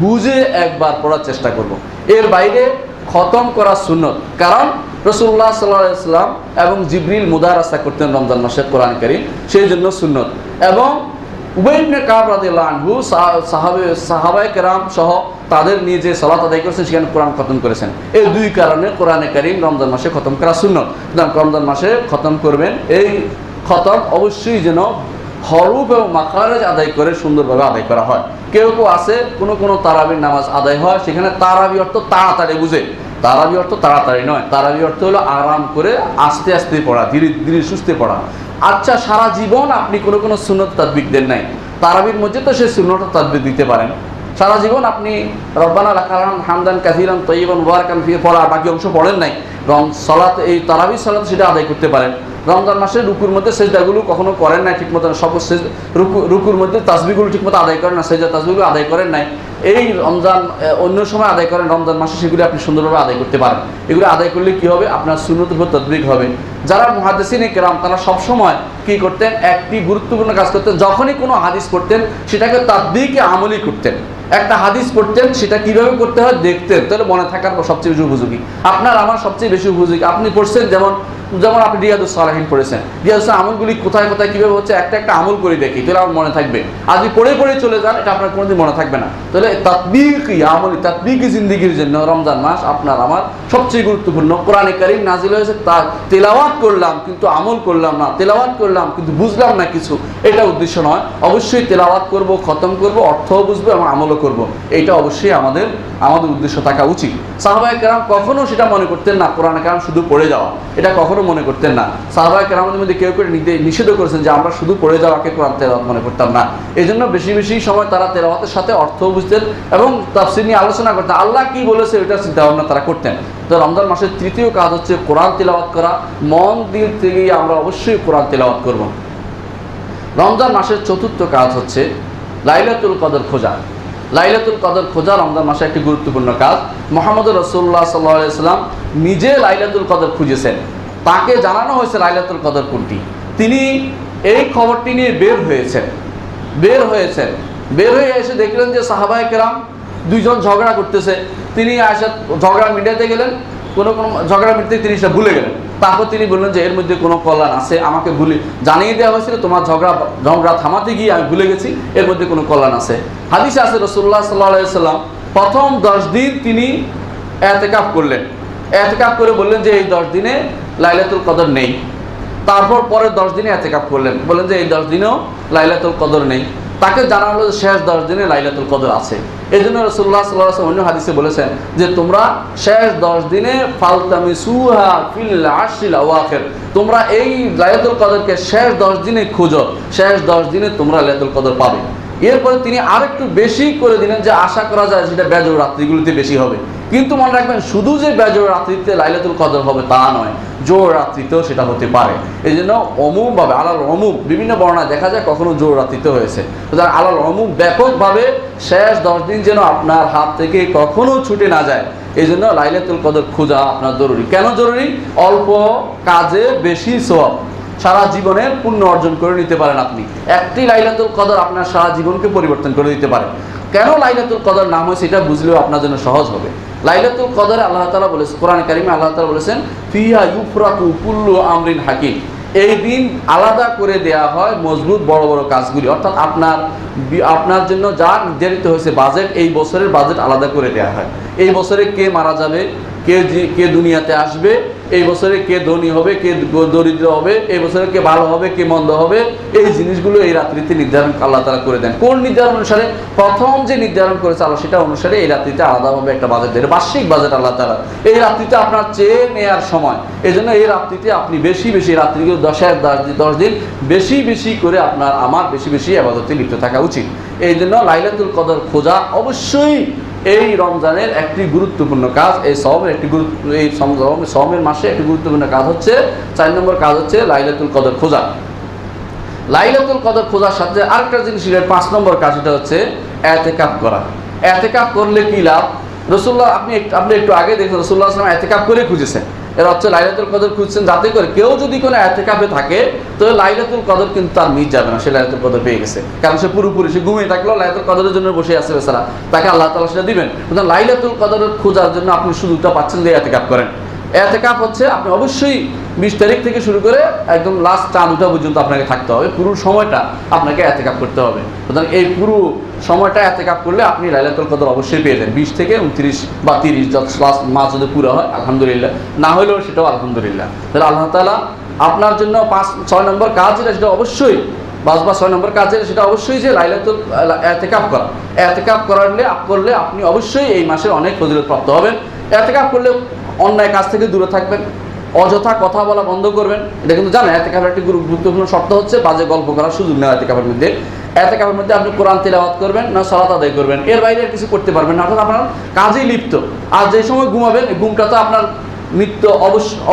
বুঝে একবার পড়ার চেষ্টা করব। এর বাইরে খতম করা সুন্নত, কারণ রাসূলুল্লাহ সাল্লাল্লাহু আলাইহি ওয়াসাল্লাম এবং জিবরিল মুদারাসা করতেন রমজান মাসে কোরআন কারীম, সেই জন্য সুন্নত। এবং উবাই ইবনে কাব রাদিয়াল্লাহু আনহু সাহাবায়ে কেরাম সহ তাদের নিয়ে যে সালাত আদায় করেছেন, সেখানে কোরআন খতম করেছেন। এই দুই কারণে কোরআনে কারীম রমজান মাসে খতম করা সুন্নত। রমজান মাসে খতম করবেন, এই খতম অবশ্যই যেন হরফ এবং মাখারেজ আদায় করে সুন্দরভাবে আদায় করা হয়। কেউ আছে কোনো তারাবির নামাজ আদায় হয়, সেখানে তারাবি অর্থ তাড়াতাড়ি বুঝে, তারাবি অর্থ তাড়াতাড়ি নয়, তারাবি অর্থ হলো আরাম করে আস্তে আস্তে পড়া, ধীরে ধীরে সুস্থে পড়া। আচ্ছা, সারা জীবন আপনি কোনো সুন্নত তাদবিক দেন নাই, তারাবির মধ্যে তো সেই সুন্নত তাদবিক দিতে পারেন। সারা জীবন আপনি রব্বানা লাকাল হামদান কাসীরান তাইয়িবান মুবারাকান ফিহি পড়া, বাকি অংশ পড়েন নাই, এবং সালাত, এই তারাবি সালাত সেটা আদায় করতে পারেন। রমজান মাসে রুকুর মধ্যে সেজদাগুলো কখনো করেন না ঠিক মতো, সব রুকুর মধ্যে তাসবিহগুলো ঠিক মতো আদায় করেন না, সেজদা তাসবিহগুলো আদায় করেন নাই, এই রমজান অন্য সময় আদায় করেন, রমজান মাসে সেগুলি আপনি সুন্দরভাবে আদায় করতে পারেন। এগুলো আদায় করলে কি হবে, আপনার সুন্নতের উপর তদবিক হবে। যারা মুহাদ্দিসিনে কেরাম তারা সবসময় কি করতেন, একটি গুরুত্বপূর্ণ কাজ করতেন, যখনই কোনো হাদিস পড়তেন সেটাকে তাদবিকে আমলি করতেন। একটা হাদিস পড়তেন, সেটা কিভাবে করতে হয় দেখতেন, তাহলে মনে থাকার সবচেয়ে বেশি উপযোগী। আপনার আমার সবচেয়ে বেশি উপযোগী, আপনি পড়ছেন যেমন আপনি রিয়াদুস সালেহিন পড়েছেন, রিয়াদুস আমলগুলি কোথায় কোথায় কীভাবে হচ্ছে একটা আমল করে দেখি, তাহলে আমার মনে থাকবে। আর যদি পড়ে চলে যান, এটা আপনার কোনোদিন মনে থাকবে না। তাহলে তাতবিকি আমলি, তাতবিকি জিন্দিগির জন্য রমজান মাস আপনার আমার সবচেয়ে গুরুত্বপূর্ণ। কোরআনে কারীম নাজিল হয়েছে, তার তেলাওয়াত করলাম কিন্তু আমল করলাম না, তেলাওয়াত করলাম কিন্তু বুঝলাম না কিছু, এটা উদ্দেশ্য নয়। অবশ্যই তেলাওয়াত করব, খতম করব, অর্থও বুঝবো এবং আমলও করব, এইটা অবশ্যই আমাদের উদ্দেশ্য থাকা উচিত। সাহাবায়ে কেরাম কখনো সেটা মনে করতেন না কোরআনে কারীম শুধু পড়ে যাওয়া, এটা কখনো মনে করতেন না। সাহাবায়ে কেরামের মধ্যে কেউ কেউ নিষেধ করেছেন যে আমরা শুধু পড়ে যাওয়াকে কোরআন তেলাওয়াত মনে করতাম না। এই জন্য বেশি বেশি সময় তারা তেলাওয়াতের সাথে অর্থও বুঝতেন এবং তাফসীর নিয়ে আলোচনা করতেন, আল্লাহ কি বলেছে এটা চিন্তা ভাবনা তারা করতেন। তো রমজান মাসের তৃতীয় কাজ হচ্ছে কোরআন তেলাওয়াত করা। মন দিল থেকে আমরা অবশ্যই কোরআন তেলাওয়াত করব। রমজান মাসের চতুর্থ কাজ হচ্ছে লাইলাতুল কদর খোঁজা। লাইলাতুল কদর খোঁজা রমজান মাসে একটি গুরুত্বপূর্ণ কাজ। মুহাম্মদ রাসূলুল্লাহ সাল্লাল্লাহু আলাইহি ওয়াসাল্লাম নিজে লাইলাতুল কদর খুঁজেছেন, তাকে জানানো হয়েছে লাইলাতুল কদর কোনটি। তিনি এই খবরটি নিয়ে বের হয়ে এসে দেখলেন যে সাহাবায়ে কেরাম দুইজন ঝগড়া করতেছে। তিনি আয়েশা ঝগড়া মিটাতে গেলেন, কোনো ঝগড়া মিটতে তিনি সেটা ভুলে গেলেন। তারপর তিনি বললেন যে এর মধ্যে কোনো কল্যাণ আছে, আমাকে জানিয়ে দেওয়া হয়েছিল, তোমার ঝগড়া থামাতে গিয়ে আমি ভুলে গেছি, এর মধ্যে কোনো কল্যাণ আছে। হাদিসে আছে রাসূলুল্লাহ সাল্লাল্লাহু আলাইহি ওয়াসাল্লাম প্রথম 10 দিন তিনি ইতিকাফ করলেন। ইতিকাফ করে বললেন যে এই 10 দিনে লাইলাতুল কদর নেই। তারপর পরের 10 দিনে ইতিকাফ করলেন, বললেন যে এই 10 দিনেও লাইলাতুল কদর নেই। তাকে জানানো হলো শেষ 10 দিনে লাইলাতুল কদর আছে। এই জন্য রাসূলুল্লাহ সাল্লাল্লাহু আলাইহি ওয়াসাল্লাম অন্য হাদিসে বলেছেন যে তোমরা শেষ 10 দিনে ফালতামিসুহা ফিল আশরিল আওয়াখির, তোমরা এই লাইলাতুল কদরকে শেষ 10 দিনে খোঁজো, শেষ 10 দিনে তোমরা লাইলাতুল কদর পাবে। এরপরে তিনি আরেকটু বেশি করে দিলেন যে আশা করা যায় সেটা বেজোড় রাত্রিগুলিতে বেশি হবে। কিন্তু মনে রাখবেন শুধু যে বেজোড় রাত্রিতে লাইলাতুল কদর হবে তা নয়, জোর রাত্রিতেও সেটা হতে পারে। এই জন্য অমুকভাবে আলাল অমুক বিভিন্ন বর্ণায় দেখা যায় কখনো জোর রাত্রিতে হয়েছে, আলাল অমুক ব্যাপকভাবে শেষ 10 দিন যেন আপনার হাত থেকে কখনো ছুটে না যায়। এই জন্য লাইলাতুল কদর খোঁজা আপনার জরুরি। কেন জরুরি? অল্প কাজে বেশি সওয়াব, সারা জীবনের পুণ্য অর্জন করে নিতে পারেন আপনি। একটি লাইলাতুল কদর আপনার সারা জীবনকে পরিবর্তন করে দিতে পারে। কেন লাইলাতুল কদর নাম হয়েছে এটা বুঝলেও আপনার জন্য সহজ হবে। লাইলাতুল কদরে আল্লাহ তাআলা বলেছেন, কোরআনে কারিমে আল্লাহ তাআলা বলেছেন ফিহা ইউফরাকু কুল্লু আমরিন হাকিম, এই দিন আলাদা করে দেয়া হয় মজবুত বড় বড় কাজগুলি। অর্থাৎ আপনার জন্য যা নির্ধারিত হয়েছে বাজেট, এই বছরের বাজেট আলাদা করে দেয়া হয়। এই বছরে কে মারা যাবে, কে দুনিয়াতে আসবে, এই বছরে কে ধনী হবে, কে দরিদ্র হবে, এই বছরে কে ভালো হবে, কে মন্দ হবে, এই জিনিসগুলো এই রাত্রিতে নির্ধারণ আল্লাহ তাআলা করে দেন। কোন নির্ধারণ অনুসারে? প্রথম যে নির্ধারণ করেছে আল্লাহ সেটা অনুসারে এই রাত্রিতে আলাদাভাবে একটা বাজেট দেয়, বার্ষিক বাজেট আল্লাহ তাআলা। এই রাত্রিতে আপনার চেয়ে নেয়ার সময়, এই জন্য এই রাত্রিতে আপনি বেশি রাত্রিগুলো 10 দিন বেশি করে আপনার আমার বেশি ইবাদতে লিপ্ত থাকা উচিত। এই জন্য লাইলাতুল কদর খোঁজা অবশ্যই এই রমজানের একটি গুরুত্বপূর্ণ কাজ। এই সওমের মাসে একটি গুরুত্বপূর্ণ কাজ হচ্ছে 4 নম্বর কাজ হচ্ছে লাইলাতুল কদর খোঁজা। লাইলাতুল কদর খোঁজার সাথে আরেকটা জিনিস 5 নম্বর কাজ, সেটা হচ্ছে ইতিকাফ করা। ইতিকাফ করলে কি লাভ? রাসূলুল্লাহ আপনি একটু আগে দেখুন রাসূলুল্লাহ সাল্লাল্লাহু আলাইহি ওয়াসাল্লাম ইতিকাফ করে খুঁজেছেন। এর হচ্ছে লাইলাতুল কদর খুঁজছেন যাতে করে কেউ যদি কোনো ইতিকাফে থাকে তো লাইলাতুল কদর কিন্তু তার মিস যাবে না, সে লাইলাতুল কদর পেয়ে গেছে। কারণ সে পুরোপুরি সে ঘুমিয়ে থাকলেও লাইলাতুল কদরের জন্য বসে আছে বেচারা, তাকে আল্লাহ তাআলা সেটা দিবেন। সুতরাং লাইলাতুল কদরের খোঁজার জন্য আপনি সুযোগটা পাচ্ছেন যে ইতিকাফ করেন। ইতিকাফ হচ্ছে আপনি অবশ্যই 20 তারিখ থেকে শুরু করে একদম লাস্ট চাঁদ ওঠা পর্যন্ত আপনাকে থাকতে হবে, পুরো সময়টা আপনাকে ইতিকাফ করতে হবে। সুতরাং এই পুরো সময়টা ইতিকাফ করলে আপনি লাইলাতুল কদর অবশ্যই পেয়ে যান। 20 থেকে 29 বা 30 যত লাস্ট মাস যদি পুরো হয় আলহামদুলিল্লাহ, না হলেও সেটাও আলহামদুলিল্লাহ। তাহলে আল্লাহ তাআলা আপনার জন্য 6 নম্বর কাজ যেটা সেটা অবশ্যই 6 নম্বর কাজ যেটা সেটা অবশ্যই যে লাইলাতুল ইতিকাফ করা। ইতিকাফ করলে আপনি অবশ্যই এই মাসে অনেক ফজিলত প্রাপ্ত হবেন। ইতিকাফ করলে অন্যায় কাজ থেকে দূরে থাকবেন, অযথা কথা বলা বন্ধ করবেন। এটা কিন্তু জানেন ইতিকাফের একটি গুরুত্বপূর্ণ শর্ত হচ্ছে বাজে গল্প করার সুযোগ নেওয়া। ইতিকাফের মধ্যে আপনি কোরআন তিলাওয়াত করবেন না সালাত আদায় করবেন, এর বাইরে কিছু করতে পারবেন না, অর্থাৎ আপনার কাজেই লিপ্ত। আর যে সময় ঘুমাবেন, ঘুমটা তো আপনার নিত্য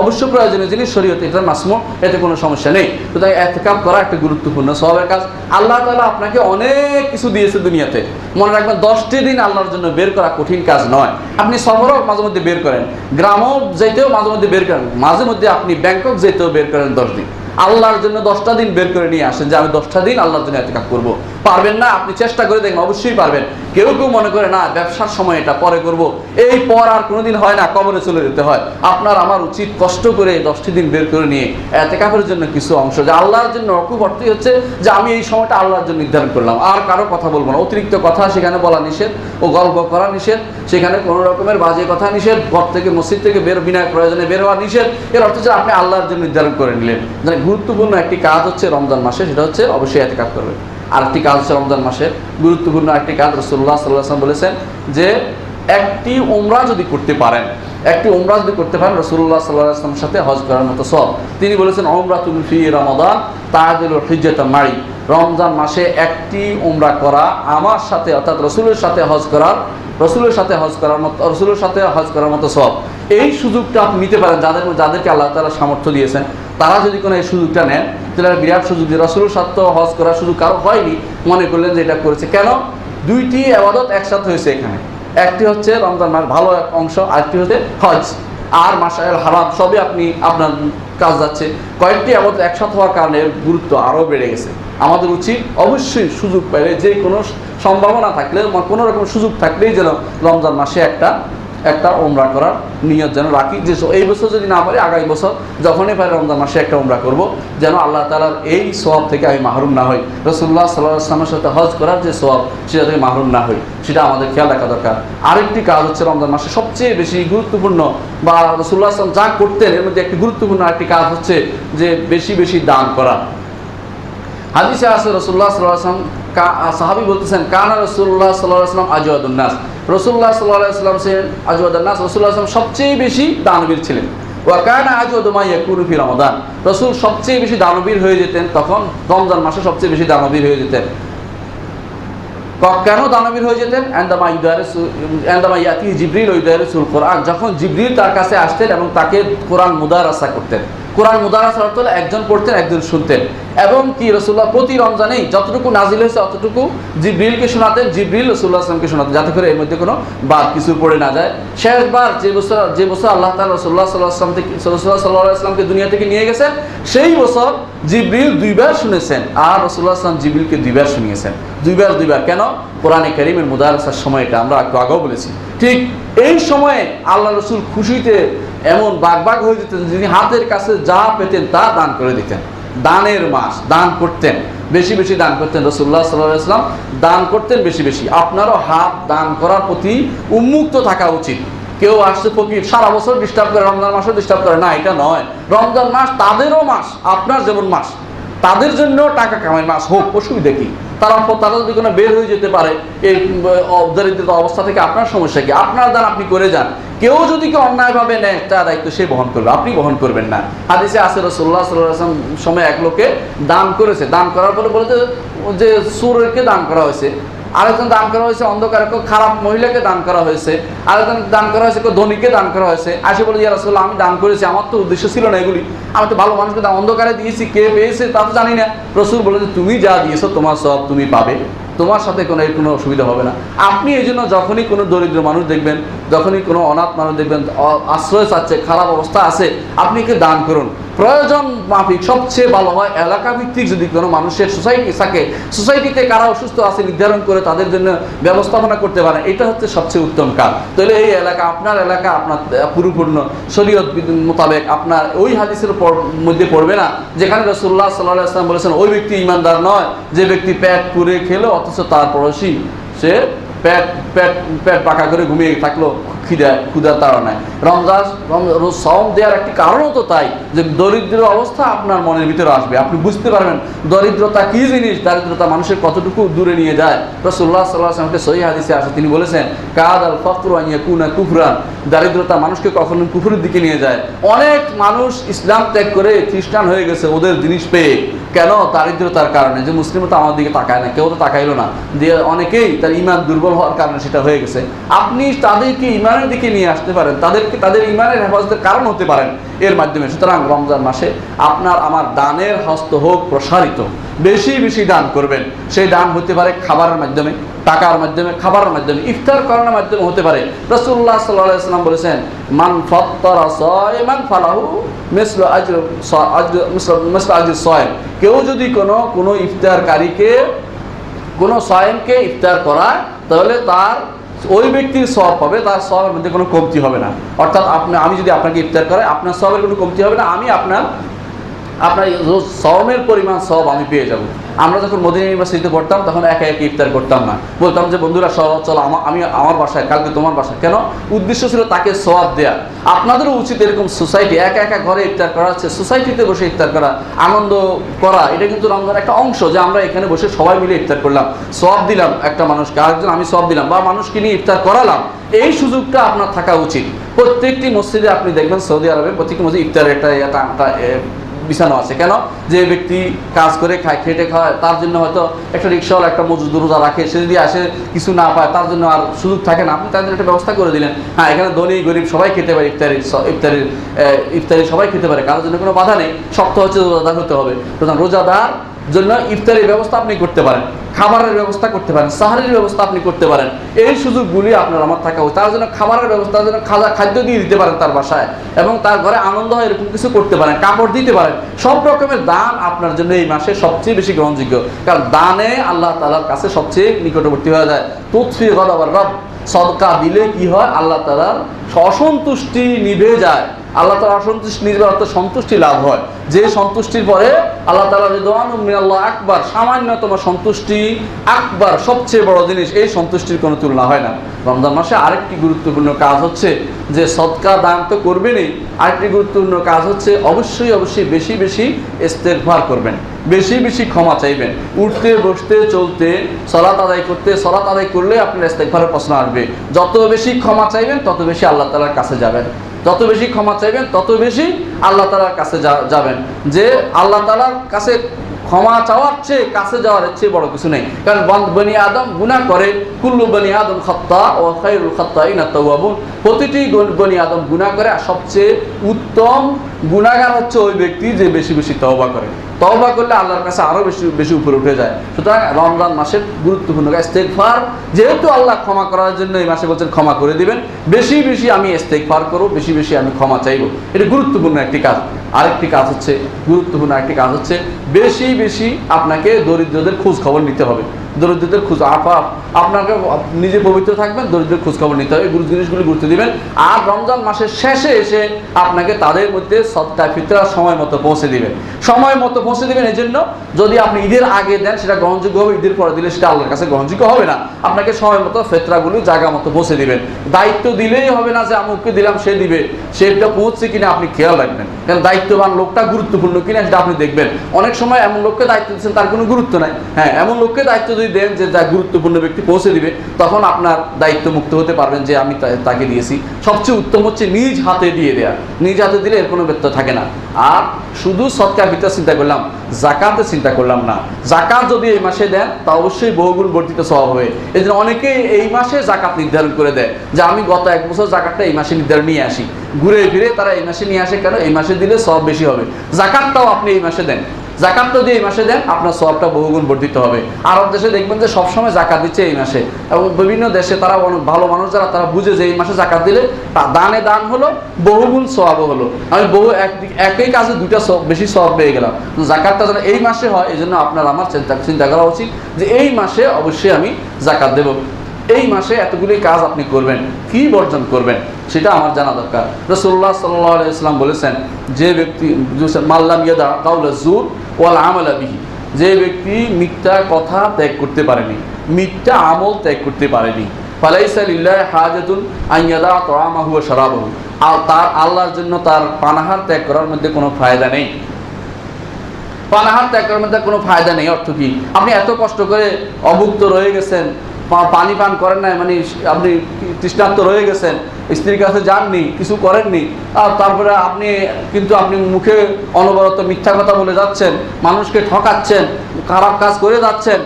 অবশ্য প্রয়োজনীয় জিনিস শরীয়তে এটা মাসমুহ, এতে কোনো সমস্যা নেই। সুতরাং ইতিকাফ করা একটা গুরুত্বপূর্ণ সওয়াবের কাজ। আল্লাহ তাআলা আপনাকে অনেক কিছু দিয়েছে দুনিয়াতে। মনে রাখবেন 10টি দিন আল্লাহর জন্য বের করা কঠিন কাজ নয়। আপনি সফরও মাঝে মধ্যে বের করেন, গ্রামও যেতেও মাঝে মধ্যে বের করেন, মাঝে মধ্যে আপনি ব্যাংকক যেতেও বের করেন 10 দিন। আল্লাহর জন্য 10টা দিন বের করে নিয়ে আসেন যে আমি 10টা দিন আল্লাহর জন্য ইতিকাফ করব। পারবেন না, আপনি চেষ্টা করে দেখেন, অবশ্যই পারবেন। কেউ কেউ মনে করে না ব্যবসার সময় এটা পরে করব, এই পর আর কোনোদিন হয় না, কবরে চলে যেতে হয়। আপনার আমার উচিত কষ্ট করে 10টি দিন বের করে নিয়ে ইতিকাফের জন্য কিছু অংশ, যে আল্লাহর জন্য অকুব অর্থই হচ্ছে যে আমি এই সময়টা আল্লাহর জন্য নির্ধারণ করলাম, আর কারো কথা বলবো না। অতিরিক্ত কথা সেখানে বলা নিষেধ, ও গল্প করা নিষেধ, সেখানে কোনো রকমের বাজে কথা নিষেধ, ঘর থেকে মসজিদ থেকে বিনা প্রয়োজনে বের হওয়া নিষেধ। এর অর্থ হচ্ছে আপনি আল্লাহর জন্য নির্ধারণ করে নিলেন। গুরুত্বপূর্ণ একটি কাজ হচ্ছে রমজান মাসে, সেটা হচ্ছে অবশ্যই ইতিকাফ করবেন। আরেকটি কাজ হচ্ছে রমজান মাসে গুরুত্বপূর্ণ একটি কাজ, রাসূলুল্লাহ সাল্লাল্লাহু আলাইহি ওয়াসাল্লাম বলেছেন যে একটি উমরা যদি করতে পারেন, রাসূলুল্লাহ সাল্লাল্লাহু আলাইহি ওয়াসাল্লামের সাথে হজ করার মতো সওয়াব। তিনি বলেছেন উমরাতুন ফি রমাদান তাআদিলু হিজ্জাতা মাই, রমজান মাসে একটি উমরা করা আমার সাথে, অর্থাৎ রাসূলের সাথে হজ করার মতো সওয়াব। এই সুযোগটা আপনি নিতে পারেন, যাদেরকে আল্লাহ তাআলা সামর্থ্য দিয়েছেন, তারা যদি কোনো এই সুযোগটা নেন তাহলে বিরাট সুযোগ। দিয়ে রাসূলের সাথে হজ করার সুযোগ কারো হয়নি, মনে করলেন যে এটা করেছে। কেন? দুইটি ইবাদত একসাথে হয়েছে এখানে। একটি হচ্ছে রমজান মাস ভালো এক অংশ, আরেকটি হচ্ছে হজ আর মাশআল হারাম, সবই আপনার কাজ যাচ্ছে। কয়েকটি ইবাদত একসাথে হওয়ার কারণে গুরুত্ব আরও বেড়ে গেছে। আমাদের উচিত অবশ্যই সুযোগ পেলে, যে কোনো সম্ভাবনা থাকলে, কোনো রকম সুযোগ থাকলেই যেন রমজান মাসে একটা উমরা করার নিয়ত যেন রাখি, যে এই বছর যদি না পারি আগামী বছর যখনই পারি রমজান মাসে একটা উমরা করব, যেন আল্লাহ তাআলার এই সওয়াব থেকে আমি মাহরুম না হই। রাসূলুল্লাহ সাল্লাল্লাহু আলাইহি ওয়াসাল্লামের সাথে হজ করার যে সওয়াব, সেটা থেকে মাহরুম না হই, সেটা আমাদের খেয়াল রাখা দরকার। আরেকটি কাজ হচ্ছে রমজান মাসে সবচেয়ে বেশি গুরুত্বপূর্ণ, বা রাসূলুল্লাহ সাল্লাল্লাহু আলাইহি ওয়াসাল্লাম যা করতেন এর মধ্যে একটি গুরুত্বপূর্ণ একটি কাজ হচ্ছে যে বেশি বেশি দান করা। হাদিসে আছে রাসূলুল্লাহ সাল্লাল্লাহু আলাইহি ওয়াসাল্লাম, সাহাবী বলতেছেন কানা রাসূলুল্লাহ সাল্লাল্লাহু আলাইহি ওয়াসাল্লাম আজওয়াদুন নাস, রাসূলুল্লাহ সাল্লাল্লাহু আলাইহি ওয়াসাল্লাম ছিলেন আজওয়াদুন নাস, রাসূলুল্লাহ সাল্লাল্লাহু আলাইহি ওয়াসাল্লাম সবচেয়ে বেশি দানবীর ছিলেন। ওয়া কানা আজওয়াদু মা ইয়াকুনু ফি রমাদান, রাসূল সবচেয়ে বেশি দানবীর হয়ে যেতেন তখন রমজান মাসে সবচেয়ে বেশি দানবীর হয়ে যেতেন। কেন দানবীর হয়ে যেতেন? আন্দামা ইয়াতি জিবরিল ওয়া ইউদারিসুল কোরআন, যখন জিবরিল তার কাছে আসতেন এবং তাকে কোরআন মুদারাসা করতেন। কোরআন মুদারাসা অর্থ হলো একজন পড়তেন একজন শুনতেন, এবং কি রাসূলুল্লাহ প্রতি রমজানেই যতটুকু নাজিল হয়েছে অতটুকু জিবরিলকে শোনাতেন, জিবরিল রাসূলুল্লাহ সাল্লাল্লাহু আলাইহি ওয়াসাল্লামকে শোনাতেন, যাতে করে এর মধ্যে কোনো বাদ কিছু পড়ে না যায়। শেষবার যে বছর আল্লাহ তাআলা রাসূলুল্লাহ সাল্লাল্লাহু আলাইহি ওয়াসাল্লামকে দুনিয়া থেকে নিয়ে গেছেন, সেই বছর জিবরিল 2 বার শুনেছেন, আর রাসূলুল্লাহ সাল্লাল্লাহু আলাইহি ওয়াসাল্লাম জিবরিলকে 2 বার শুনিয়েছেন। 2 বার কেন? কোরআনে কারীমের মুদারাসার সময়টা আমরা একটু আগেও বলেছি। ঠিক এই সময়ে আল্লাহ রাসূল খুশিতে এমন বাগবাগ হয়ে যেতেন, যিনি হাতের কাছে যা পেতেন তা দান করে দিতেন। দানের মাস, দান করতেন, বেশি বেশি দান করতেন। রাসূলুল্লাহ সাল্লাল্লাহু আলাইহি ওয়াসাল্লাম দান করতেন বেশি বেশি। আপনারও হাত দান করার প্রতি উন্মুক্ত থাকা উচিত। কেউ আসছে ফকির, সারা বছর ডিস্টার্ব করে, রমজান মাসও ডিস্টার্ব করে না, এটা নয়। রমজান মাস তাদেরও মাস, আপনার যেমন মাস, তাদের জন্য টাকা কামাইয়ের মাস হোক, অসুবিধা কি? তারা যদি কোনো বের হয়ে যেতে পারে এই দরিদ্রতা অবস্থা থেকে, আপনার সমস্যা কি? আপনার দান আপনি করে যান। কেউ যদি অন্যায়ভাবে নেয় তার দায়িত্ব সে বহন করবে, আপনি বহন করবেন না। হাদিসে আছে রাসূলুল্লাহ সাল্লাল্লাহু আলাইহি ওয়াসাল্লাম সময় এক লোকে দান করেছে, দান করার পরে বলেছে যে সুরকে দান করা হয়েছে, আরেকজন দান করা হয়েছে অন্ধকার, খারাপ মহিলাকে দান করা হয়েছে, আরেকজন দান করা হয়েছে ধনীকে দান করা হয়েছে। আসে বলে ইয়া রাসূলুল্লাহ আমি দান করেছি, আমার তো উদ্দেশ্য ছিল না এগুলি, আমি তো ভালো মানুষকে অন্ধকারে দিয়েছি, কে পেয়েছে তা তো জানি না। রাসূল বলে যে তুমি যা দিয়েছো তোমার সব তুমি পাবে, তোমার সাথে কোনো অসুবিধা হবে না। আপনি এই জন্য যখনই কোনো দরিদ্র মানুষ দেখবেন, যখনই কোনো অনাথ মানুষ দেখবেন আশ্রয় চাচ্ছে, খারাপ অবস্থা আছে, আপনি একে দান করুন। প্রয়োজন মাফিক সবচেয়ে ভালো হয় এলাকা ভিত্তিক যদি কোনো মানুষের সোসাইটি থাকে, সোসাইটিতে কারা অসুস্থ আছে নির্ধারণ করে তাদের জন্য ব্যবস্থাপনা করতে পারেন, এটা হচ্ছে সবচেয়ে উত্তম কাজ। তাহলে এই এলাকা আপনার পরিপূর্ণ শরীয়ত মোতাবেক আপনার ওই হাদিসের মধ্যে পড়বে না যেখানে রাসূলুল্লাহ সাল্লাল্লাহু আলাইহি ওয়াসাল্লাম বলেছেন ওই ব্যক্তি ঈমানদার নয় যে ব্যক্তি পেট পুরে খেলো অথচ তার পড়োশি সে পেট পাকা করে ঘুমিয়ে থাকলো ক্ষুধা তাড়া নাই। রমজান সাওম দেওয়ার একটি কারণও তো তাই যে দরিদ্র অবস্থা আপনার মনের ভিতরে আসবে, আপনি বুঝতে পারবেন দরিদ্রতা কি জিনিস, দারিদ্রতা মানুষের কতটুকু দূরে নিয়ে যায়। রাসূলুল্লাহ সাল্লাল্লাহু আলাইহি ওয়াসাল্লাম সহিহ হাদিসে আসে, তিনি বলেছেন কাদাল ফাকরু আন ইয়াকুনা কুফরান, দারিদ্রতা মানুষকে কখনো কুফরের দিকে নিয়ে যায়। অনেক মানুষ ইসলাম ত্যাগ করে খ্রিস্টান হয়ে গেছে ওদের জিনিস পেয়ে, কেন? দারিদ্রতার কারণে। যে মুসলিমও তো আমার দিকে তাকায় না, কেউ তো তাকাইলো না দিয়ে অনেকেই তার ঈমান দুর্বল দুর্বল হওয়ার কারণে সেটা হয়ে গেছে। আপনি তাদেরকে ইমানের দিকে নিয়ে আসতে পারেন, তাদের ইমানের হেফাজতের কারণ হতে পারেন এর মাধ্যমে। সুতরাং রমজান মাসে আপনার আমার দানের হস্ত হোক প্রসারিত, বেশি বেশি দান করবেন। সেই দান হতে পারে খাবারের মাধ্যমে, টাকার মাধ্যমে, খাবারের মাধ্যমে, ইফতার করানোর মাধ্যমে হতে পারে। রাসূলুল্লাহ সাল্লাল্লাহু আলাইহি ওয়াসাল্লাম বলেছেন, মান ফাত্তারা সায়মান ফালাহু মিসলু আজরি সায়ম। কেউ যদি কোনো ইফতারকারীকে, কোনো সায়েমকে ইফতার করায়, তাহলে তার ওই ব্যক্তির সওয়াব পাবে, তার সওয়াবের মধ্যে কোনো কমতি হবে না। অর্থাৎ আমি যদি আপনাকে ইফতার করাই, আপনার সওয়াবের কোনো কমতি হবে না, আমি আপনার সওমের পরিমাণ সওয়াব আমি পেয়ে যাব। আমরা যখন মদিনা ইউনিভার্সিটিতে পড়তাম তখন একা একা ইফতার করতাম না, বলতাম যে বন্ধুরা চলো আমি আমার বাসায়, কালকে তোমার বাসায়। কেন? উদ্দেশ্য ছিল তাকে সওয়াব দেয়া। আপনাদেরও উচিত এরকম সোসাইটি, একা একা ঘরে ইফতার করা হচ্ছে, সোসাইটিতে বসে ইফতার করা, আনন্দ করা। এটা কিন্তু রমজানের একটা অংশ, যে আমরা এখানে বসে সবাই মিলে ইফতার করলাম, সওয়াব দিলাম একটা মানুষকে, আরেকজন আমি সওয়াব দিলাম, বা মানুষকে নিয়ে ইফতার করালাম। এই সুযোগটা আপনার থাকা উচিত। প্রত্যেকটি মসজিদে আপনি দেখবেন, সৌদি আরবে প্রত্যেকটি মসজিদে ইফতারের একটা বিছানো আছে। কেন? যে ব্যক্তি কাজ করে খায়, খেটে খায়, তার জন্য হয়তো একটা রিক্সাওয়ালা একটা মজদুর রোজা রাখে, সে যদি আসে কিছু না পায়, তার জন্য আর সুযোগ থাকে না, আপনি তাদের একটা ব্যবস্থা করে দিলেন। হ্যাঁ, এখানে ধনী গরিব সবাই খেতে পারে, ইফতারি সবাই খেতে পারে, কারোর জন্য কোনো বাধা নেই। শক্ত হচ্ছে রোজাদার হতে হবে। রোজাদার জন্য ইফতারের ব্যবস্থা আপনি করতে পারেন, খাবারের ব্যবস্থা করতে পারেন, সাহারির ব্যবস্থা আপনি করতে পারেন। এই সুযোগগুলি আপনার আমার থাকা উচিত। তার জন্য খাবারের ব্যবস্থা, তার জন্য খাদ্য দিয়ে দিতে পারেন তার বাসায়, এবং তার ঘরে আনন্দ হয় এরকম কিছু করতে পারেন, কাপড় দিতে পারেন। সব রকমের দান আপনার জন্য এই মাসে সবচেয়ে বেশি গ্রহণযোগ্য, কারণ দানে আল্লাহ তাআলার কাছে সবচেয়ে নিকটবর্তী হয়ে যায়। তুতফি গদাবার রব, সদকা দিলে কি হয়? আল্লাহ তাআলার অসন্তুষ্টি নিভে যায়। আল্লাহ তাআলার অসন্তুষ্টি নিভে অর্থ সন্তুষ্টি লাভ হয়। যে সন্তুষ্টির পরে আল্লাহ তাআলা রিদওয়ানুম মিনাল্লাহ আকবার, সামান্যতম সন্তুষ্টি আকবার, সবচেয়ে বড় জিনিস। এই সন্তুষ্টির কোনো তুলনা হয় না। রমজান মাসে আরেকটি গুরুত্বপূর্ণ কাজ হচ্ছে যে সদকা দান তো করবেনই, আরেকটি গুরুত্বপূর্ণ কাজ হচ্ছে অবশ্যই বেশি বেশি ইস্তেগফার করবেন, বেশি বেশি ক্ষমা চাইবেন। উঠতে বসতে চলতে, সালাত আদায় করলে আপনার ইস্তেগফারের প্রশ্ন আসবে। যত বেশি ক্ষমা চাইবেন তত বেশি আল্লাহ তাআলার কাছে যাবেন, যত বেশি ক্ষমা চাইবেন তত বেশি আল্লাহ তাআলার কাছে যাবেন। যে আল্লাহ তাআলার কাছে ক্ষমা চাওয়ার চেয়ে কাছে যাওয়ার চেয়ে বড় কিছু নেই। কারণ বনি আদম গুনাহ করে, কুল্লু বনি আদম খাত্তা ওয়া খায়রুল খাত্তাইনা তাওয়াবুন। প্রতিটি বনি আদম গুনাহ করে, আর সবচেয়ে উত্তম গুনাহগার হচ্ছে ওই ব্যক্তি যে বেশি বেশি তওবা করে। তওবা করলে আল্লাহর কাছে আরো বেশি বেশি উপরে উঠে যায়। সুতরাং রমজান মাসের গুরুত্বপূর্ণ ইস্তেগফার, যেহেতু আল্লাহ ক্ষমা করার জন্য এই মাসে বলছেন ক্ষমা করে দিবেন, বেশি বেশি আমি ইস্তেগফার করব, বেশি বেশি আমি ক্ষমা চাইব। এটা গুরুত্বপূর্ণ একটি কাজ। আরেকটি কাজ হচ্ছে, গুরুত্বপূর্ণ একটি কাজ হচ্ছে, বেশি বেশি আপনাকে দরিদ্রদের খোঁজ খবর নিতে হবে। দরিদ্রদের খোঁজ, আপনাকে নিজে পবিত্র থাকবেন, দরিদ্রের খোঁজ খবর নিতে হবে, এই জিনিসগুলি গুরুত্ব দিবেন। আর রমজান মাসের শেষে এসে আপনাকে তাদের মধ্যে সদকা ফিতরা সময় মতো পৌঁছে দিবেন, সময় মতো পৌঁছে দিবেন। এই জন্য যদি আপনি ঈদের আগে দেন সেটা গ্রহণযোগ্য হবে, ঈদের পরে দিলে সেটা আল্লাহর কাছে গ্রহণযোগ্য হবে না। আপনাকে সময় মতো ফিতরাগুলি জায়গা মতো পৌঁছে দিবেন। দায়িত্ব দিলেই হবে না যে আমুককে দিলাম সে দিবে, সেটা পৌঁছছে কিনা আপনি খেয়াল রাখবেন। কারণ দায়িত্ববান লোকটা গুরুত্বপূর্ণ কিনা সেটা আপনি দেখবেন। অনেক সময় এমন লোককে দায়িত্ব দিচ্ছেন তার কোনো গুরুত্ব নাই। হ্যাঁ, এমন লোককে দায়িত্ব যদি দেন যে যা গুরুত্বপূর্ণ ব্যক্তি পৌঁছে দিবে, তখন আপনার দায়িত্ব মুক্ত হতে পারবেন যে আমি তাকে দিয়েছি। সবচেয়ে উত্তম হচ্ছে নিজ হাতে দিয়ে দেয়া। নিজ হাতে দিলে এর কোনো ব্যত্যয় থাকে না। আর শুধু সদকা ফিতরা চিন্তা করলাম, জাকাতে চিন্তা করলাম না। জাকাত যদি এই মাসে দেন তা অবশ্যই বহুগুণ বর্ধিত সওয়াব হবে। এই জন্য অনেকেই এই মাসে জাকাত নির্ধারণ করে দেয় যে আমি গত 1 বছর জাকাতটা এই মাসে নির্ধারণ নিয়ে আসি, ঘুরে ফিরে তারা এই মাসে নিয়ে আসে। কেন? এই মাসে দিলে সওয়াব বেশি হবে। জাকাতটাও আপনি এই মাসে দেন, জাকাত যদি এই মাসে দেন আপনার সওয়াবটা বহুগুণ বর্ধিত হবে। আরব দেশে দেখবেন যে সবসময় জাকাত দিচ্ছে এই মাসে, এবং বিভিন্ন দেশে তারা ভালো মানুষ যারা তারা বুঝে যে এই মাসে জাকাত দিলে দানে দান হলো, বহুগুণ সওয়াবও হলো। আমি একই কাজে দুইটা বেশি সওয়াব পেয়ে গেলাম। জাকাতটা যেন এই মাসে হয়, এই জন্য আপনার আমার চিন্তা করা উচিত যে এই মাসে অবশ্যই আমি জাকাত দেব। এই মাসে এতগুলি কাজ আপনি করবেন, কি বর্জন করবেন সেটা আমার জানা দরকার। রাসূলুল্লাহ সাল্লাল্লাহু আলাইহি ওয়াসাল্লাম বলেছেন, যে ব্যক্তি মাল্লাম ইয়াদা কাউলা যুর ওয়াল আমালা বিহি, যে ব্যক্তি মিথ্যা কথা ত্যাগ করতে পারেনি, মিথ্যা আমল ত্যাগ করতে পারেনি, ফালাইসা লিল্লাহি হাজাতুন আন ইয়াদা তাআমাহু ওয়া শারাবাহু, আর তার আল্লাহর জন্য তার পানাহার ত্যাগ করার মধ্যে কোনো ফায়দা নেই। পানাহার ত্যাগ করার মধ্যে কোনো ফায়দা নেই অর্থ কি? আপনি এত কষ্ট করে অভুক্ত রয়ে গেছেন, পানি পান করেন নাই, মানে আপনি তৃষ্ণার্ত রয়ে গেছেন, স্ত্রীর কাছে যাননি, কিছু করেননি, আর তারপরে আপনি মুখে অনবরত মিথ্যা কথা বলে যাচ্ছেন, মানুষকে ঠকাচ্ছেন, খারাপ কাজ করে যাচ্ছেন,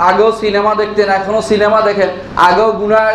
আগেও সিনেমা দেখতেন, এখনো সিনেমা দেখেন, আগেও গুনার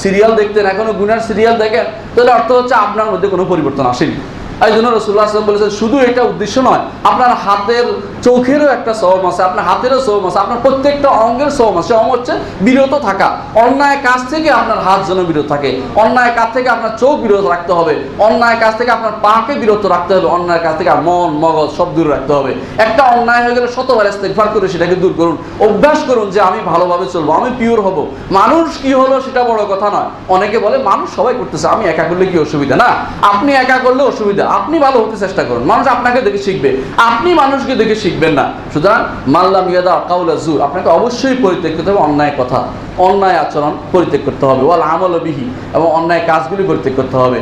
সিরিয়াল দেখতেন, এখনো গুনার সিরিয়াল দেখেন, তাহলে অর্থ হচ্ছে আপনার মধ্যে কোনো পরিবর্তন আসেনি। এই জন্য রাসূলুল্লাহ সাল্লাল্লাহু আলাইহি ওয়াসাল্লাম বলেছেন, শুধু এটা উদ্দেশ্য নয়, আপনার হাতের চোখেরও একটা সওম আছে, আপনার হাতেরও সওম আছে, আপনার প্রত্যেকটা অঙ্গের সওম আছে। সওম হচ্ছে বিরত থাকা, অন্যায় কাজ থেকে আপনার হাত যেন বিরত থাকে, অন্যায় কাজ থেকে আপনার চোখ বিরত রাখতে হবে, অন্যায় কাজ থেকে আপনার পাকে বিরত রাখতে হবে, অন্যায় কাজ থেকে মন মগজ সব দূরে রাখতে হবে। একটা অন্যায় হয়ে গেলে শতবার ইস্তেগফার করে সেটাকে দূর করুন, অভ্যাস করুন যে আমি ভালোভাবে চলবো, আমি পিওর হব। মানুষ কি হলো সেটা বড় কথা নয়। অনেকে বলে মানুষ সবাই করতেছে, আমি একা করলে কি অসুবিধা? না, আপনি একা করলে অসুবিধা, আপনি ভালো হতে চেষ্টা করুন, মানুষ আপনাকে দেখে শিখবে, আপনি মানুষকে দেখে শিখবেন না। সুতরাং মাল্লাম ইয়াদা কাউলা জুর, আপনাকে অবশ্যই পরিত্যাগ করতে হবে অন্যায় কথা, অন্যায় আচরণ পরিত্যাগ করতে হবে, ওয়াল আমল বিহি, এবং অন্যায় কাজগুলি পরিত্যাগ করতে হবে।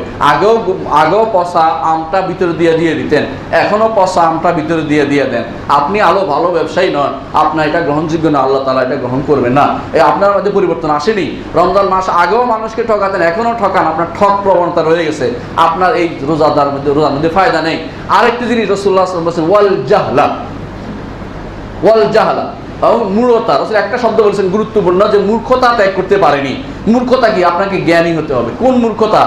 আগেও পচা আমটা ভিতরে দিয়ে দিতেন, এখনো পচা আমটা ভিতরে দিয়ে দেন। আপনি ভালো ব্যবসায়ী নন, আপনার এটা গ্রহণযোগ্য না, আল্লাহ তাআলা এটা গ্রহণ করবেন না। আপনার মধ্যে পরিবর্তন আসেনি। রমজান মাস আগেও মানুষকে ঠকাতেন, এখনো ঠকান, আপনার ঠক প্রবণতা রয়ে গেছে, আপনার এই রোজার মধ্যে ফায়দা নেই। আরেকটি জিনিস রাসূলুল্লাহ সাল্লাল্লাহু আলাইহি ওয়াসাল্লাম বলেছেন, ওয়াল জাহলা, মূঢ়তা। রাসূল একটা শব্দ বলেছেন গুরুত্বপূর্ণ, যে মূর্খতা ত্যাগ করতে পারেনি। মূর্খতা কি? আপনাকে জ্ঞানী হতে হবে। কোন মূর্খতা?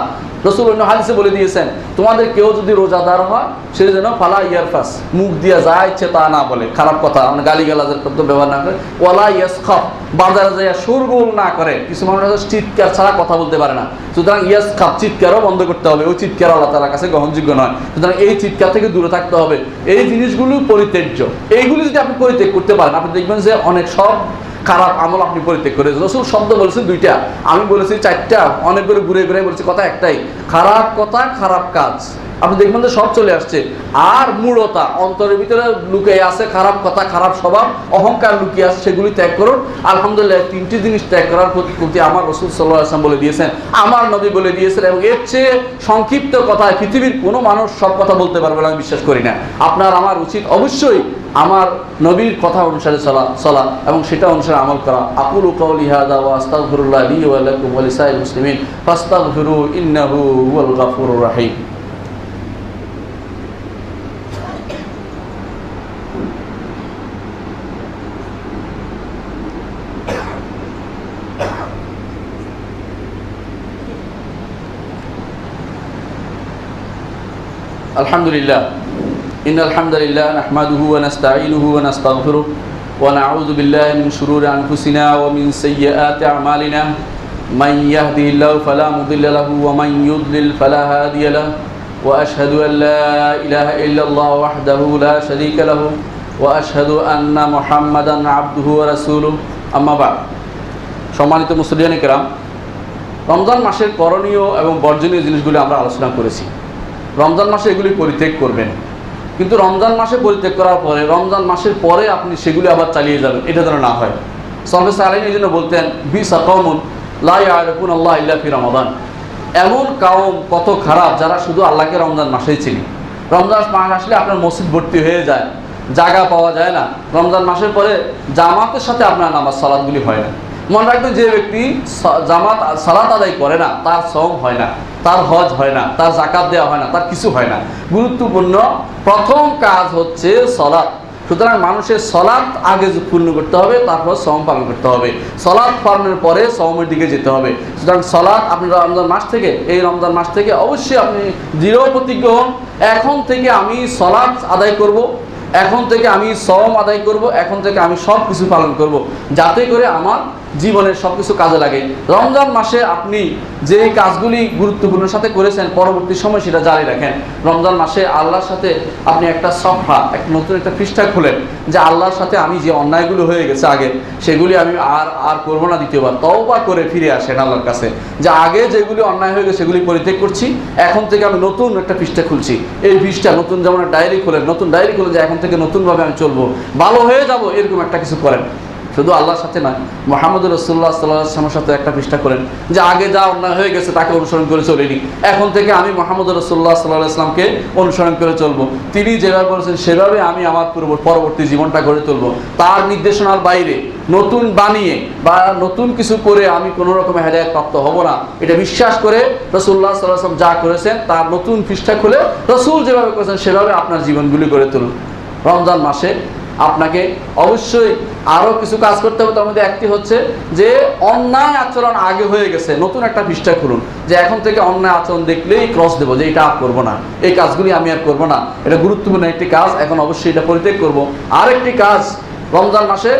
রাসূল অন্য হাদিসে বলে দিয়েছেন, তোমাদের কেউ যদি রোজাদার হয় সে যেন ফালা ইয়ারফাস, মুখ দিয়ে যা ইচ্ছে তা না বলে, খারাপ কথা মানে গালিগালাজের শব্দ ব্যবহার না করে, ওয়ালা ইয়াসখাব, বাজারে যায় শোরগোল না করে। কিছু মানুষ চিৎকার ছাড়া কথা বলতে পারে না, সুতরাং ইয়াসখাব, চিৎকারও বন্ধ করতে হবে, ওই চিৎকার আল্লাহ তাআলার কাছে গ্রহণযোগ্য নয়। সুতরাং এই চিৎকার থেকে দূরে থাকতে হবে। এই জিনিসগুলো পরিত্যাজ্য, এইগুলি যদি আপনি পরিত্যাগ করতে পারেন, আপনি দেখবেন যে অনেক সব খারাপ আমল আপনি পরিত্যাগ করেছেন। রাসূল শব্দ বলেছেন দুইটা, আমি বলেছি চারটা, অনেকগুলো ঘুরে বলেছি, কথা একটাই, খারাপ কথা, খারাপ কাজ। আপনি দেখবেন যে সব চলে আসছে। আর মূঢ়তা, অন্তরের ভিতরে লুকিয়ে আছে খারাপ কথা, খারাপ স্বভাব, অহংকার লুকিয়ে আছে, সেগুলি ত্যাগ করুন। আলহামদুলিল্লাহ, তিনটি জিনিস ত্যাগ করার প্রতি আমার রাসূল সাল্লাল্লাহু আলাইহি ওয়াসাল্লাম বলে দিয়েছেন, আমার নবী বলে দিয়েছেন, এবং এর চেয়ে সংক্ষিপ্ত কথায় পৃথিবীর কোনো মানুষ সব কথা বলতে পারবে না, আমি বিশ্বাস করি না। আপনার আমার উচিত অবশ্যই আমার নবীর কথা অনুসারে চলা এবং সেটা অনুসারে আমল করা। আকুলু কাওলি হাযা ওয়া আস্তাগফিরুল্লাহ লি ওয়া লাকুম ওয়া লিসাইরিল মুসলিমিন ফাস্তাগফিরু ইন্নাহু হুয়াল গাফুরুর রাহিম। আলহামদুলিল্লাহ, ইন্নাল হামদালিল্লাহ নাহমাদুহু ওয়া নাস্তাঈনুহু ওয়া নাস্তাগফিরুহ ওয়া নাউযু বিল্লাহি মিন শুরুরি আনফুসিনা ওয়া মিন সাইয়্যাতি আ'মালিনা মান ইয়াহদিহিল্লাহু ফালা মুদিল্লা লাহু ওয়া মান ইউদ্লিল ফালা হাদিয়া লাহু ওয়া আশহাদু আল লা ইলাহা ইল্লাল্লাহু ওয়াহদাহু লা শারীকা লাহু ওয়া আশহাদু আন্না মুহাম্মাদান আবদুহু ওয়া রাসূলুহু। আম্মা বা'দ। সম্মানিত মুসলিয়ানে কেরাম, রমজান মাসের করণীয় এবং বর্জনীয় জিনিসগুলো আমরা আলোচনা করেছি। রমজান মাসে এগুলি পরিত্যাগ করবেন, কিন্তু রমজান মাসে পরিত্যাগ করার পরে রমজান মাসের পরে আপনি সেগুলি আবার চালিয়ে যাবেন, এটা যেন না হয়। সাল্লাল্লাহু আলাইহি এই জন্য বলতেন, বিসা কওমুন লা ইয়ারিফুনা আল্লাহ ইল্লা ফি রমাদান, এমন কওম কত খারাপ যারা শুধু আল্লাহকে রমজান মাসেই চিনি। রমজান মাস আসলে আপনার মসজিদ ভর্তি হয়ে যায়, জায়গা পাওয়া যায় না। রমজান মাসের পরে জামাতের সাথে আপনার নামাজ সালাতগুলি হয় না। মনে রাখবেন, যে ব্যক্তি জামাত সালাত আদায় করে না, তার সওম হয় না, তার হজ হয় না, তার যাকাত দেওয়া হয় না, তার কিছু হয় না। গুরুত্বপূর্ণ প্রথম কাজ হচ্ছে সলাত। সুতরাং মানুষের সলাত আগে পূর্ণ করতে হবে, তারপর সওম পালন করতে হবে। সলাত পালনের পরে সওমের দিকে যেতে হবে। সুতরাং সলাত আপনি এই রমজান মাস থেকে অবশ্যই আপনি দৃঢ় প্রতিজ্ঞ হন, এখন থেকে আমি সলাত আদায় করব, এখন থেকে আমি সওম আদায় করব, এখন থেকে আমি সব কিছু পালন করব, যাতে করে আমার জীবনের সব কিছু কাজে লাগে। রমজান মাসে আপনি যে কাজগুলি গুরুত্বপূর্ণের সাথে করেছেন, পরবর্তী সময় সেটা জারি রাখেন। রমজান মাসে আল্লাহর সাথে আপনি একটা সফা, নতুন একটা পৃষ্ঠা খুলেন, যে আল্লাহর সাথে আমি যে অন্যায়গুলো হয়ে গেছে আগে, সেগুলি আমি আর করবো না, দ্বিতীয়বার তওবা করে ফিরে আসেন আল্লাহর কাছে, যে আগে যেগুলি অন্যায় হয়ে গেছে সেগুলি পরিত্যাগ করছি, এখন থেকে আমি নতুন একটা পৃষ্ঠা খুলছি। এই পৃষ্ঠা নতুন, যেমন ডায়েরি খোলেন, নতুন ডায়েরি খুলেন যে এখন থেকে নতুনভাবে আমি চলবো, ভালো হয়ে যাব, এরকম একটা কিছু করেন। শুধু আল্লাহর সাথে নয়, মুহাম্মদ রাসূলুল্লাহ সাল্লাল্লাহু আলাইহি ওয়াসাল্লামের সাথে একটা পৃষ্ঠা করেন যে আগে যা অন্যায় হয়ে গেছে তাকে অনুসরণ করে চলিনি, এখন থেকে আমি মুহাম্মদ রাসূলুল্লাহ সাল্লাল্লাহু আলাইহি ওয়াসাল্লামকে অনুসরণ করে চলবো। তিনি যেভাবে বলেছেন সেভাবে আমি আমার পরবর্তী জীবনটা গড়ে তুলবো। তার নির্দেশনার বাইরে নতুন বানিয়ে বা নতুন কিছু করে আমি কোনো রকমের হেদায়েত প্রাপ্ত হব না, এটা বিশ্বাস করে রাসূলুল্লাহ সাল্লাল্লাহু আলাইহি ওয়াসাল্লাম যা করেছেন তার নতুন পৃষ্ঠা খুলে রাসূল যেভাবে করেছেন সেভাবে আপনার জীবনগুলি গড়ে তুলুন। রমজান মাসে আপনাকে অবশ্যই আরও কিছু কাজ করতে হবে। তার মধ্যে একটি হচ্ছে যে অন্যায় আচরণ আগে হয়ে গেছে, নতুন একটা পৃষ্ঠা খুলুন যে এখন থেকে অন্যায় আচরণ দেখলেই ক্রস দেবো যে এটা আর করবো না, এই কাজগুলি আমি আর করবো না। এটা গুরুত্বপূর্ণ একটি কাজ, এখন অবশ্যই এটা পরিত্যাগ করবো। আরেকটি কাজ, রমজান মাসে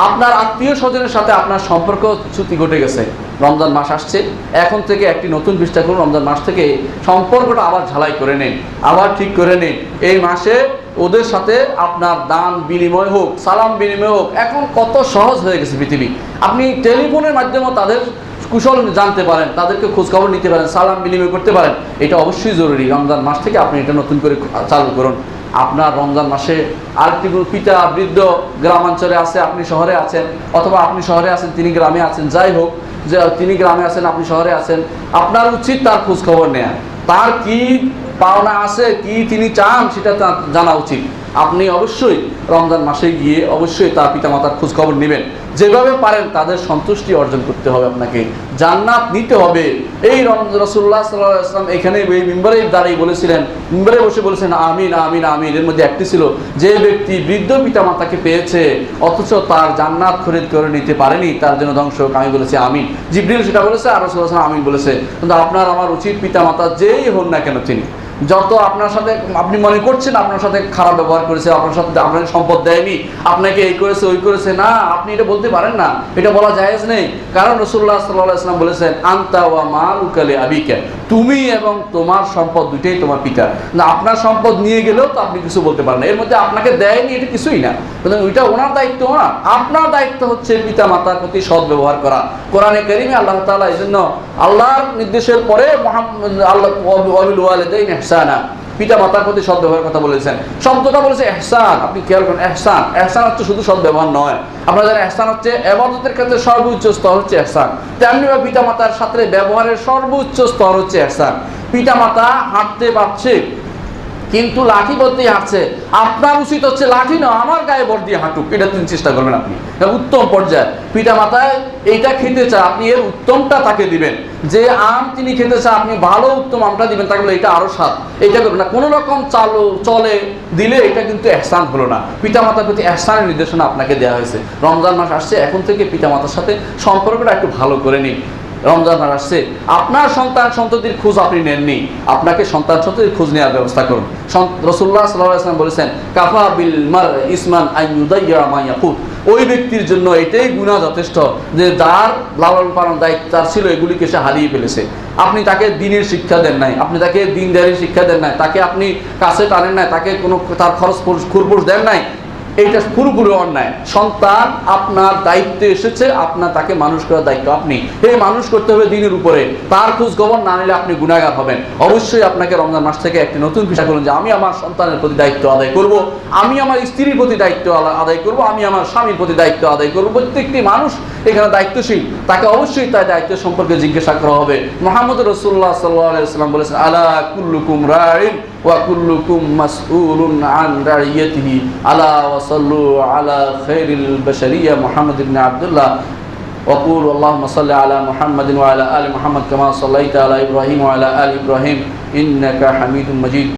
আপনার আত্মীয় স্বজনের সাথে আপনার সম্পর্ক চ্যুতি ঘটে গেছে, রমজান মাস আসছে, এখন থেকে একটি নতুন পৃষ্ঠা করুন। রমজান মাস থেকে সম্পর্কটা আবার ঝালাই করে নিন, আবার ঠিক করে নিন। এই মাসে ওদের সাথে আপনার দান বিনিময় হোক, সালাম বিনিময় হোক। এখন কত সহজ হয়ে গেছে পৃথিবী, আপনি টেলিফোনের মাধ্যমে তাদের কুশল জানতে পারেন, তাদেরকে খোঁজখবর নিতে পারেন, সালাম বিনিময় করতে পারেন। এটা অবশ্যই জরুরি। রমজান মাস থেকে আপনি এটা নতুন করে চালু করুন। আপনার রমজান মাসে আরেকটি পিতা বৃদ্ধ গ্রামাঞ্চলে আছে, আপনি শহরে আছেন, অথবা আপনি শহরে আছেন তিনি গ্রামে আছেন, যাই হোক, যে তিনি গ্রামে আছেন আপনি শহরে আছেন, আপনার উচিত তার খোঁজ খবর নেওয়া, তার কি পাওনা আছে, কি তিনি চান সেটা তার জানা উচিত। আপনি অবশ্যই রমজান মাসে গিয়ে অবশ্যই তার পিতামাতার খোঁজ খবর নেবেন, যেভাবে পারেন তাদের সন্তুষ্টি অর্জন করতে হবে, আপনাকে জান্নাত নিতে হবে। এই রাসূলুল্লাহ সাল্লাল্লাহু আলাইহি ওয়াসাল্লাম এখানে এই মিম্বরে দাঁড়িয়ে বলেছিলেন, মিম্বরে বসে বলেছেন আমিন আমিন আমিন। এর মধ্যে একটি ছিল যে ব্যক্তি বৃদ্ধ পিতামাতাকে পেয়েছে অথচ তার জান্নাত খরিদ করে নিতে পারেনি, তার জন্য ধ্বংস হোক। আমি বলেছি আমিন, জিবরিল সেটা বলেছে আর রাসূলুল্লাহ সাল্লাল্লাহু আলাইহি ওয়াসাল্লাম আমিন বলেছে। কিন্তু আপনার আমার উচিত পিতামাতা যেই হন না কেন, তিনি যত আপনার সাথে আপনি মনে করছেন আপনার সাথে খারাপ ব্যবহার করেছে, আপনার সাথে আপনাকে সম্পদ দেয়নি, আপনাকে এই করেছে ওই করেছে, না, আপনি এটা বলতে পারেন না, এটা বলা জায়েজ নেই। কারণ রাসূলুল্লাহ সাল্লাল্লাহু আলাইহি ওয়াসাল্লাম বলেছেন আনতা ওয়া মালুকা লিআবিকা, তুমি এবং তোমার সম্পদ দুটেই তোমার পিতা। না, আপনার সম্পদ নিয়ে গেলেও তো আপনি কিছু বলতে পারেন না, এর মধ্যে আপনাকে দেয়নি এটা কিছুই না, ওইটা ওনার দায়িত্ব না। আপনার দায়িত্ব হচ্ছে পিতা মাতার প্রতি সৎ ব্যবহার করা। কোরআনে কারিমে আল্লাহ তাআলা এইজন্য আল্লাহর নির্দেশের পরে আল্লাহ ওয়াবিল ওয়ালিদাইনি ইহসানা, পিতা মাতার প্রতি সৎ ব্যবহারের কথা বলেছেন। শব্দটা বলেছে ইহসান, আপনি খেয়াল করেন, ইহসান, ইহসান হচ্ছে শুধু সৎ ব্যবহার নয়। আপনারা জানেন ইহসান হচ্ছে ইবাদতের ক্ষেত্রে সর্বোচ্চ স্তর হচ্ছে ইহসান, তেমনিভাবে পিতা মাতার সাথে ব্যবহারের সর্বোচ্চ স্তর হচ্ছে ইহসান। পিতা মাতা হাঁটতে পারছে কিন্তু লাঠি বল দিয়ে হাঁটছে, আপনার উচিত হচ্ছে লাঠি না আমার গায়ে বল দিয়ে হাঁটুক, এটা তিনি চেষ্টা করবেন। আপনি উত্তম পর্যায়ে পিতা মাতায় এইটা খেতে চায়, আপনি এর উত্তমটা তাকে দিবেন। যে আম তিনি খেতে চায় আপনি ভালো উত্তম আমটা দিবেন, তাকে বলে এটা আরো স্বাদ, এইটা করবেন না। কোনো রকম চলে দিলে এটা কিন্তু ইহসান হলো না। পিতা মাতার প্রতি ইহসানের নির্দেশনা আপনাকে দেওয়া হয়েছে। রমজান মাস আসছে, এখন থেকে পিতা মাতার সাথে সম্পর্কটা একটু ভালো করে নিন। রমজান মাস আসছে, আপনার সন্তান সন্ততির খোঁজ আপনি নেননি, আপনাকে সন্তান সন্ততির খোঁজ নেওয়ার ব্যবস্থা করুন। রাসূলুল্লাহ সাল্লাল্লাহু আলাইহি ওয়াসাল্লাম বলেছেন কাফা বিল মার ইসমান আন ইউদাইয়া মা ইয়াকুত, ওই ব্যক্তির জন্য এটাই গুনাহ যথেষ্ট যে যার লালন পালন দায়িত্ব তার ছিল এগুলিকে সে হারিয়ে ফেলেছে। আপনি তাকে দ্বীনের শিক্ষা দেন নাই, আপনি তাকে দ্বীনদারির শিক্ষা দেন নাই, তাকে আপনি কাছে টানেন নাই, তাকে কোনো তার খরচ খুরপুর দেন নাই, এইটা পুরোপুরি অন্যায়। সন্তান আপনার দায়িত্বে এসেছে, আপনার তাকে মানুষ করার দায়িত্ব, আপনি এই মানুষ করতে হবে দিনের উপরে। তার খোঁজ খবর না নিলে আপনি গুনাহগার হবেন। অবশ্যই আপনাকে রমজান মাস থেকে একটি নতুন পেশা করুন যে আমি আমার সন্তানের প্রতি দায়িত্ব আদায় করব, আমি আমার স্ত্রীর প্রতি দায়িত্ব আদায় করব, আমি আমার স্বামীর প্রতি দায়িত্ব আদায় করব। প্রত্যেকটি মানুষ এখানে দায়িত্বশীল, তাকে অবশ্যই তার দায়িত্ব সম্পর্কে জিজ্ঞাসা করা হবে। মুহাম্মদ রাসূলুল্লাহ সাল্লাল্লাহু আলাইহি ওয়াসাল্লাম বলেছেন আলা কুল্লুকুম রাইন ওয়া কুল্লুকুম মাসউলুন আন রাইয়াতিহি আলা ওয়া সাল্লু আলা খায়রিল বাশারিয়া মুহাম্মদ ইবনে আব্দুল্লাহ وقول اللهم صل على محمد وعلى آل محمد كما صليت على إبراهيم وعلى آل إبراهيم إنك حميد مجيد